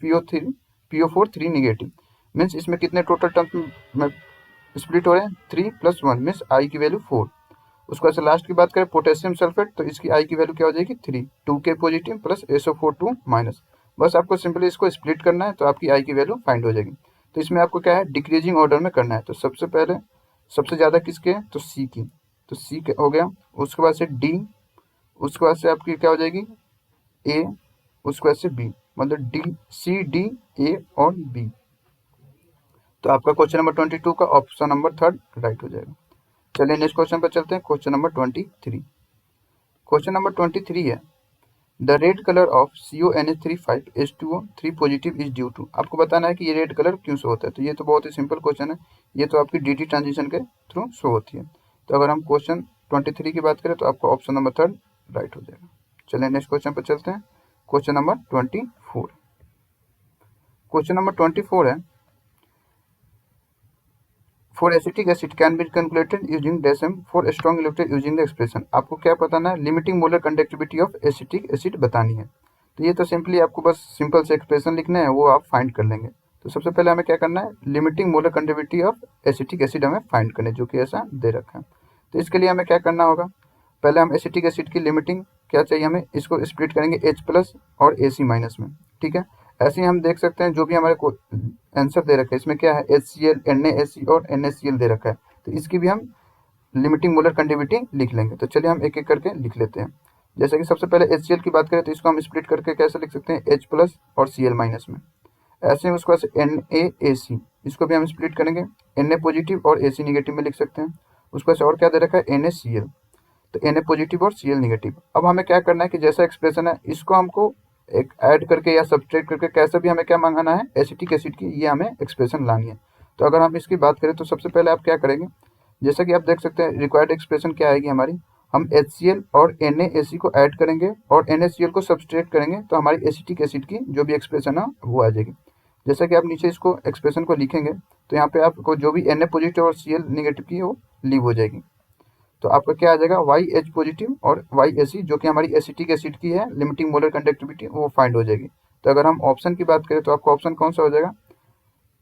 PO4 3 negative, means इसमें कितने टोटल टर्म्स में स्प्लिट हो रहे हैं, 3 प्लस 1, मीन्स आई की वैल्यू 4। उसके बाद से लास्ट की बात करें पोटेशियम सल्फेट, तो इसकी आई की वैल्यू क्या हो जाएगी 3, 2K positive plus SO4 2 minus. बस आपको सिंपली इसको स्प्लिट करना है तो आपकी आई की वैल्यू फाइंड हो जाएगी। तो इसमें आपको क्या है डिक्रीजिंग ऑर्डर में करना है। तो सबसे पहले सबसे ज़्यादा किसके है, तो सी की, तो सी हो गया। उसके बाद से डी, उसके बाद से आपकी क्या हो जाएगी ए, उसके बाद से बी, मतलब D, C, D, A और B। तो आपका क्वेश्चन नंबर 22 का ऑप्शन नंबर थर्ड राइट हो जाएगा। चलिए नेक्स्ट क्वेश्चन पर चलते हैं। Question number 23। क्वेश्चन नंबर 23 है the red colour of CONH3 3 positive is due to. आपको बताना है कि ये रेड कलर क्यों शो होता है। तो ये तो बहुत ही सिंपल क्वेश्चन है, ये तो आपकी DT ट्रांजिशन के थ्रू शो होती है। तो अगर हम क्वेश्चन 23 की बात करें तो आपका ऑप्शन नंबर थर्ड राइट हो जाएगा। चलिए नेक्स्ट क्वेश्चन पर चलते हैं। Question number 24। क्वेश्चन नंबर 24 है for acetic acid can be calculated using डेसम for strong electrode using the expression. आपको क्या बताना है, limiting molar conductivity of acetic acid बतानी है। तो ये तो सिंपली आपको बस सिंपल से एक्सप्रेशन लिखना है, वो आप फाइंड कर लेंगे। तो सबसे पहले हमें क्या करना है, limiting molar conductivity of acetic acid हमें फाइंड करना है, जो कि ऐसा दे रखा है। तो इसके लिए हमें क्या करना होगा, पहले हम एसिटिक एसिड की लिमिटिंग क्या चाहिए हमें, इसको स्प्लिट करेंगे H प्लस और AC माइनस में। ठीक है, ऐसे ही हम देख सकते हैं जो भी हमारे को आंसर दे रखा है इसमें क्या है HCl, NaSC और NaCl दे रखा है, तो इसकी भी हम लिमिटिंग मोलर कंडक्टिविटी लिख लेंगे। तो चलिए हम एक एक करके लिख लेते हैं। जैसे कि सबसे पहले HCl की बात करें तो इसको हम स्प्लिट करके कैसे लिख सकते हैं, H प्लस और Cl माइनस में। ऐसे ही उसके बाद NaAC, इसको भी हम स्प्लिट करेंगे, Na पॉजिटिव और AC निगेटिव में लिख सकते हैं। उसके बाद और क्या दे रखा है NaCl, तो Na पॉजिटिव और Cl निगेटिव। अब हमें क्या करना है कि जैसा एक्सप्रेशन है इसको हमको एक ऐड करके या सब्सट्रैक्ट करके कैसे भी हमें क्या मंगाना है, एसिटिक एसिड की ये हमें एक्सप्रेशन लानी है। तो अगर हम इसकी बात करें तो सबसे पहले आप क्या करेंगे, जैसा कि आप देख सकते हैं रिक्वायर्ड एक्सप्रेशन क्या आएगी हमारी, हम HCl और NaAC को ऐड करेंगे और NaCl को सब्सट्रैक्ट करेंगे, तो हमारी एसिटिक एसिड की जो भी एक्सप्रेशन है वो आ जाएगी। जैसा कि आप नीचे इसको एक्सप्रेशन को लिखेंगे तो यहाँ पे आपको जो भी Na पॉजिटिव और Cl निगेटिव की वो लीव हो जाएगी। तो आपका क्या आ जाएगा YH पॉजिटिव और YAC जो कि हमारी एसिटिक एसिड की है लिमिटिंग मोलर कंडक्टिविटी वो फाइंड हो जाएगी। तो अगर हम ऑप्शन की बात करें तो आपका ऑप्शन कौन सा हो जाएगा,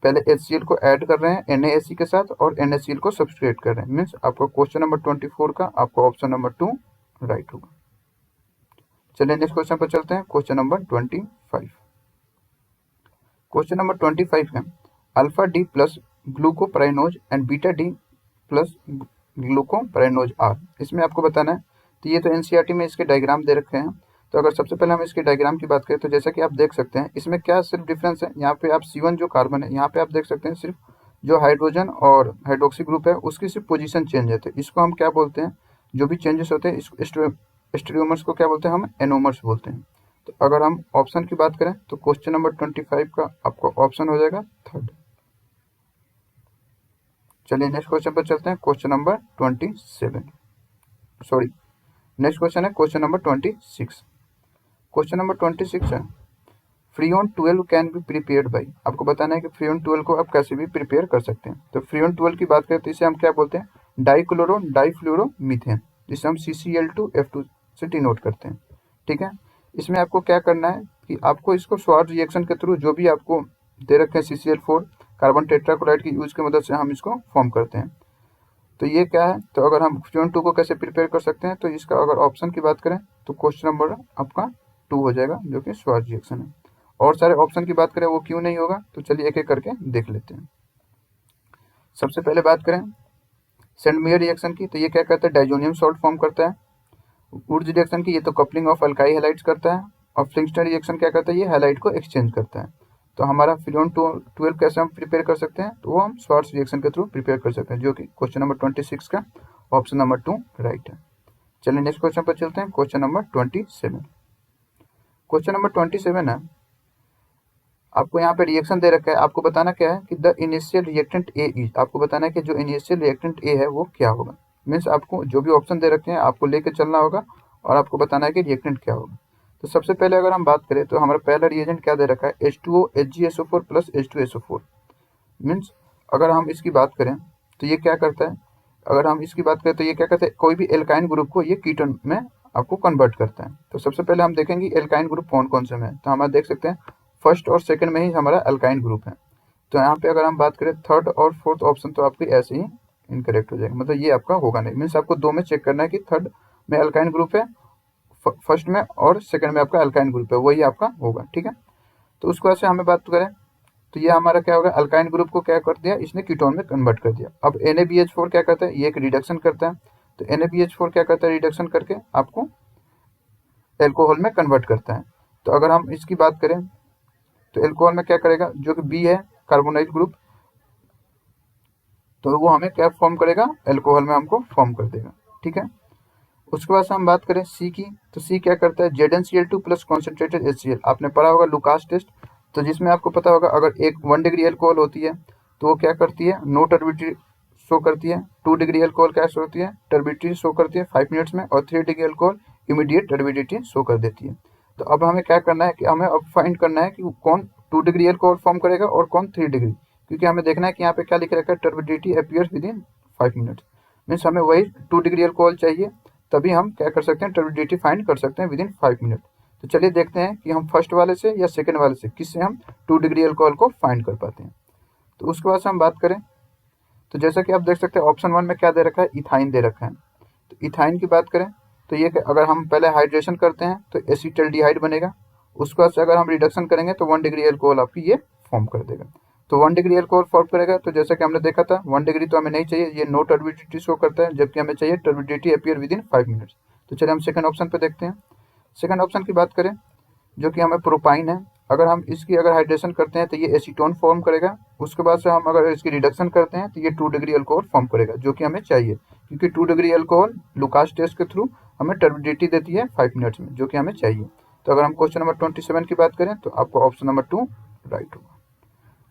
पहले HCl को ऐड कर रहे हैं NaAC के साथ और NaCl को सब्सट्रैक्ट कर रहे हैं, मीन्स आपका क्वेश्चन नंबर 24 का आपका ऑप्शन नंबर 2 राइट होगा। चलिए नेक्स्ट क्वेश्चन पर चलते हैं। Question number 25। क्वेश्चन नंबर 25 है alpha D plus glucopyranose and beta D plus glucopyranose are. इसमें आपको बताना है, तो ये तो NCERT में इसके डायग्राम दे रखे हैं। तो अगर सबसे पहले हम इसके डायग्राम की बात करें तो जैसा कि आप देख सकते हैं इसमें क्या सिर्फ डिफरेंस है, यहाँ पे आप C1 जो कार्बन है, यहाँ पे आप देख सकते हैं सिर्फ जो हाइड्रोजन और हाइड्रोक्सी ग्रुप है उसकी सिर्फ पोजीशन चेंज है। तो इसको हम क्या बोलते हैं, जो भी चेंजेस होते हैं इस स्टीरियोमर्स को क्या बोलते हैं, हम एनोमर्स बोलते हैं। तो अगर हम ऑप्शन की बात करें तो क्वेश्चन नंबर 25 का आपको ऑप्शन हो जाएगा थर्ड। चलिए नेक्स्ट क्वेश्चन पर चलते हैं, question number 27, sorry next question है क्वेश्चन नंबर 26। क्वेश्चन नंबर 26 है freon 12 can be prepared by. आपको बताना है कि फ्रीऑन 12 को आप कैसे भी प्रिपेयर कर सकते हैं। तो फ्रीऑन 12 की बात करें तो इसे हम क्या बोलते हैं, डाइक्लोरो डाइफ्लोरोमीथेन, जिसे हम CCl2F2 से डिनोट करते हैं। ठीक है, इसमें आपको क्या करना है कि आपको इसको स्वार्ट्ज रिएक्शन के थ्रू जो भी आपको दे रखे हैं CCl4 कार्बन टेट्राक्लोराइड की यूज की मदद से हम इसको फॉर्म करते हैं। तो ये क्या है, तो अगर हम फ्रीऑन 2 को कैसे प्रिपेयर कर सकते हैं, तो इसका अगर ऑप्शन की बात करें तो क्वेश्चन नंबर आपका 2 हो जाएगा, जो कि स्वार्ट्ज रिएक्शन है। और सारे ऑप्शन की बात करें वो क्यों नहीं होगा, तो चलिए एक एक करके देख लेते हैं। सबसे पहले बात करें सेंडमेयर रिएक्शन की, तो ये क्या करता है, डाइजोनियम सॉल्ट फॉर्म करता है। वुड्स रिएक्शन की, ये तो कपलिंग ऑफ अल्काई हैलाइड्स करता है। और फ्लिंगस्टन रिएक्शन क्या करता है, ये हैलाइड को एक्सचेंज करता है। तो हमारा फ्रीऑन 12 कैसे हम प्रिपेयर कर सकते हैं, तो वो हम स्वार्ट्ज रिएक्शन के थ्रू प्रिपेयर कर सकते हैं, जो कि क्वेश्चन नंबर 26 का ऑप्शन नंबर 2 राइट है। चलिए नेक्स्ट क्वेश्चन पर चलते हैं, क्वेश्चन नंबर 27। क्वेश्चन नंबर 27 है, आपको यहाँ पे रिएक्शन दे रखा है, आपको बताना क्या है कि the initial reactant A is, आपको बताना है कि जो इनिशियल रिएक्टेंट ए है वो क्या होगा। मीन्स आपको जो भी ऑप्शन दे रखे हैं आपको लेके चलना होगा और आपको बताना है कि रिएक्टेंट क्या होगा। तो सबसे पहले अगर हम बात करें तो हमारा पहला रिएजेंट क्या दे रखा है, H2O HgSO4 plus H2SO4। Means अगर हम इसकी बात करें तो ये क्या करता है, अगर हम इसकी बात करें तो ये क्या करता है, कोई भी एल्काइन ग्रुप को ये कीटोन में आपको कन्वर्ट करता है। तो सबसे पहले हम देखेंगे एल्काइन ग्रुप कौन कौन से में है, तो हम देख सकते हैं फर्स्ट और सेकंड में ही हमारा अल्काइन ग्रुप है। तो यहाँ पे अगर हम बात करें थर्ड और फोर्थ ऑप्शन तो आपकी ऐसे ही इनकरेक्ट हो जाएगा, मतलब ये आपका होगा नहीं। मीन्स आपको दो में चेक करना है कि थर्ड में अल्काइन ग्रुप है, फर्स्ट में और सेकंड में आपका अल्काइन ग्रुप है, वही आपका होगा। ठीक है, तो उसको ऐसे हमें बात करें तो ये हमारा क्या होगा, अल्काइन ग्रुप को क्या कर दिया, इसने कीटोन में कन्वर्ट कर दिया। अब NaBH4 क्या करता है, ये एक रिडक्शन करता है। तो NaBH4 क्या करता है, रिडक्शन करके आपको एल्कोहल में कन्वर्ट करता है। तो अगर हम इसकी बात करें तो एल्कोहल में क्या करेगा, जो कि बी है कार्बोनाइल ग्रुप, तो वो हमें क्या फॉर्म करेगा, एल्कोहल में हमको फॉर्म कर देगा। ठीक है, उसके बाद से हम बात करें सी की, तो सी क्या करता है, ZnCl2 प्लस कॉन्सेंट्रेटेड HCl। आपने पढ़ा होगा लुकास टेस्ट, तो जिसमें आपको पता होगा अगर 1 डिग्री एल्कोहल होती है तो वो क्या करती है, नो टर्बिडिटी शो करती है। 2 डिग्री एल्कोहल क्या शो होती है, टर्बिडिटी शो करती है 5 मिनट्स में। और 3 degree alcohol immediate turbidity show कर देती है। तो अब हमें क्या करना है कि हमें अब फाइंड करना है कि कौन 2 डिग्री एल्कोहल फॉर्म करेगा और कौन 3 डिग्री, क्योंकि हमें देखना है कि यहाँ पे क्या लिख रखा है, turbidity appears with in 5 minutes. Means हमें वही 2 डिग्री एल्कोहल चाहिए, तभी हम क्या कर सकते हैं, टर्बिडिटी फाइंड कर सकते हैं विद इन 5 मिनट। तो चलिए देखते हैं कि हम फर्स्ट वाले से या सेकंड वाले से किससे हम 2 डिग्री एल्कोहल को फाइंड कर पाते हैं। तो उसके बाद से हम बात करें तो जैसा कि आप देख सकते हैं ऑप्शन 1 में क्या दे रखा है, इथाइन दे रखा है। तो इथाइन की बात करें तो ये अगर हम पहले हाइड्रेशन करते हैं तो एसिटल्डिहाइड बनेगा। उसके बाद से अगर हम रिडक्शन करेंगे तो 1 डिग्री एल्कोहल आपकी ये फॉर्म कर देगा। तो 1 डिग्री एल्कोहल फॉर्म करेगा, तो जैसा कि हमने देखा था 1 डिग्री तो हमें नहीं चाहिए, ये नो टर्बिडिटी शो करता है, जबकि हमें चाहिए turbidity appear with in 5 minutes. तो चलिए हम सेकंड ऑप्शन पे देखते हैं। सेकंड ऑप्शन की बात करें जो कि हमें प्रोपाइन है, अगर हम इसकी अगर हाइड्रेशन करते हैं तो ये एसीटोन फॉर्म करेगा। उसके बाद से हम अगर इसकी रिडक्शन करते हैं तो ये 2 डिग्री अल्कोहल फॉर्म करेगा, जो कि हमें चाहिए, क्योंकि 2 डिग्री अल्कोहल लुकास टेस्ट के थ्रू हमें टर्बिडिटी देती है 5 मिनट्स में, जो कि हमें चाहिए। तो अगर हम क्वेश्चन नंबर 27 की बात करें तो आपको ऑप्शन नंबर 2 राइट होगा।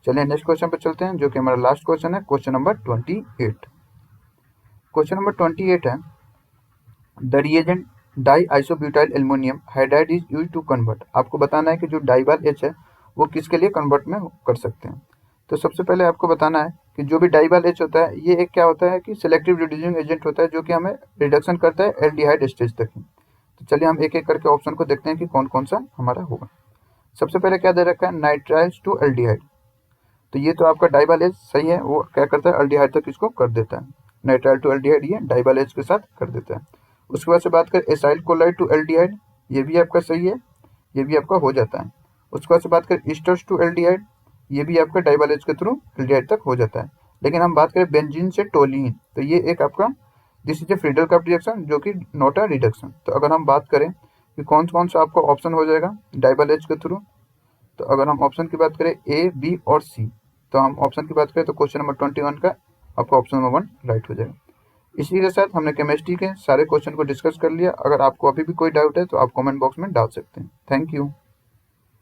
चलिए नेक्स्ट क्वेश्चन पर चलते हैं, जो कि हमारा लास्ट क्वेश्चन है, क्वेश्चन नंबर 28। क्वेश्चन नंबर 28 है, the reagent di isobutyl aluminium hydride is use to convert. आपको बताना है कि जो डाइबाल H है वो किसके लिए कन्वर्ट में कर सकते हैं। तो सबसे पहले आपको बताना है कि जो भी डाइबाल H होता है ये एक क्या होता है कि सिलेक्टिव रिड्यूसिंग एजेंट होता है, जो कि हमें रिडक्शन करता है एल्डिहाइड स्टेज तक ही। तो चलिए हम एक एक करके ऑप्शन को देखते हैं कि कौन कौन सा हमारा होगा। सबसे पहले क्या दे रखा है, नाइट्राइल्स टू एल्डिहाइड। तो ये तो आपका डाइबाल H सही है, वो क्या करता है एल्डिहाइड तक इसको कर देता है। नाइट्राइल टू एल्डिहाइड ये डाइबाल H के साथ कर देता है। उसके बाद से बात करें एसाइल कोलाइड टू एल्डिहाइड, ये भी आपका सही है, ये भी आपका हो जाता है। उसके बाद से बात करें ईस्टर्स टू एल्डिहाइड, ये भी आपका डाइबाल H के थ्रू एल्डिहाइड तक हो जाता है। लेकिन हम बात करें बेंजीन से टोलिन, तो ये एक आपका this is a Friedel cup reaction, जो कि नॉट अ रिडक्शन। तो अगर हम बात करें कि कौन कौन सा आपका ऑप्शन हो जाएगा डाइबल एज के थ्रू। तो अगर हम ऑप्शन की बात करें ए, बी और सी, तो हम ऑप्शन की बात करें तो क्वेश्चन नंबर 21 का आपका ऑप्शन नंबर 1 राइट हो जाएगा। इसी के साथ हमने केमिस्ट्री के सारे क्वेश्चन को डिस्कस कर लिया। अगर आपको अभी भी कोई डाउट है तो आप कमेंट बॉक्स में डाल सकते हैं। Thank you.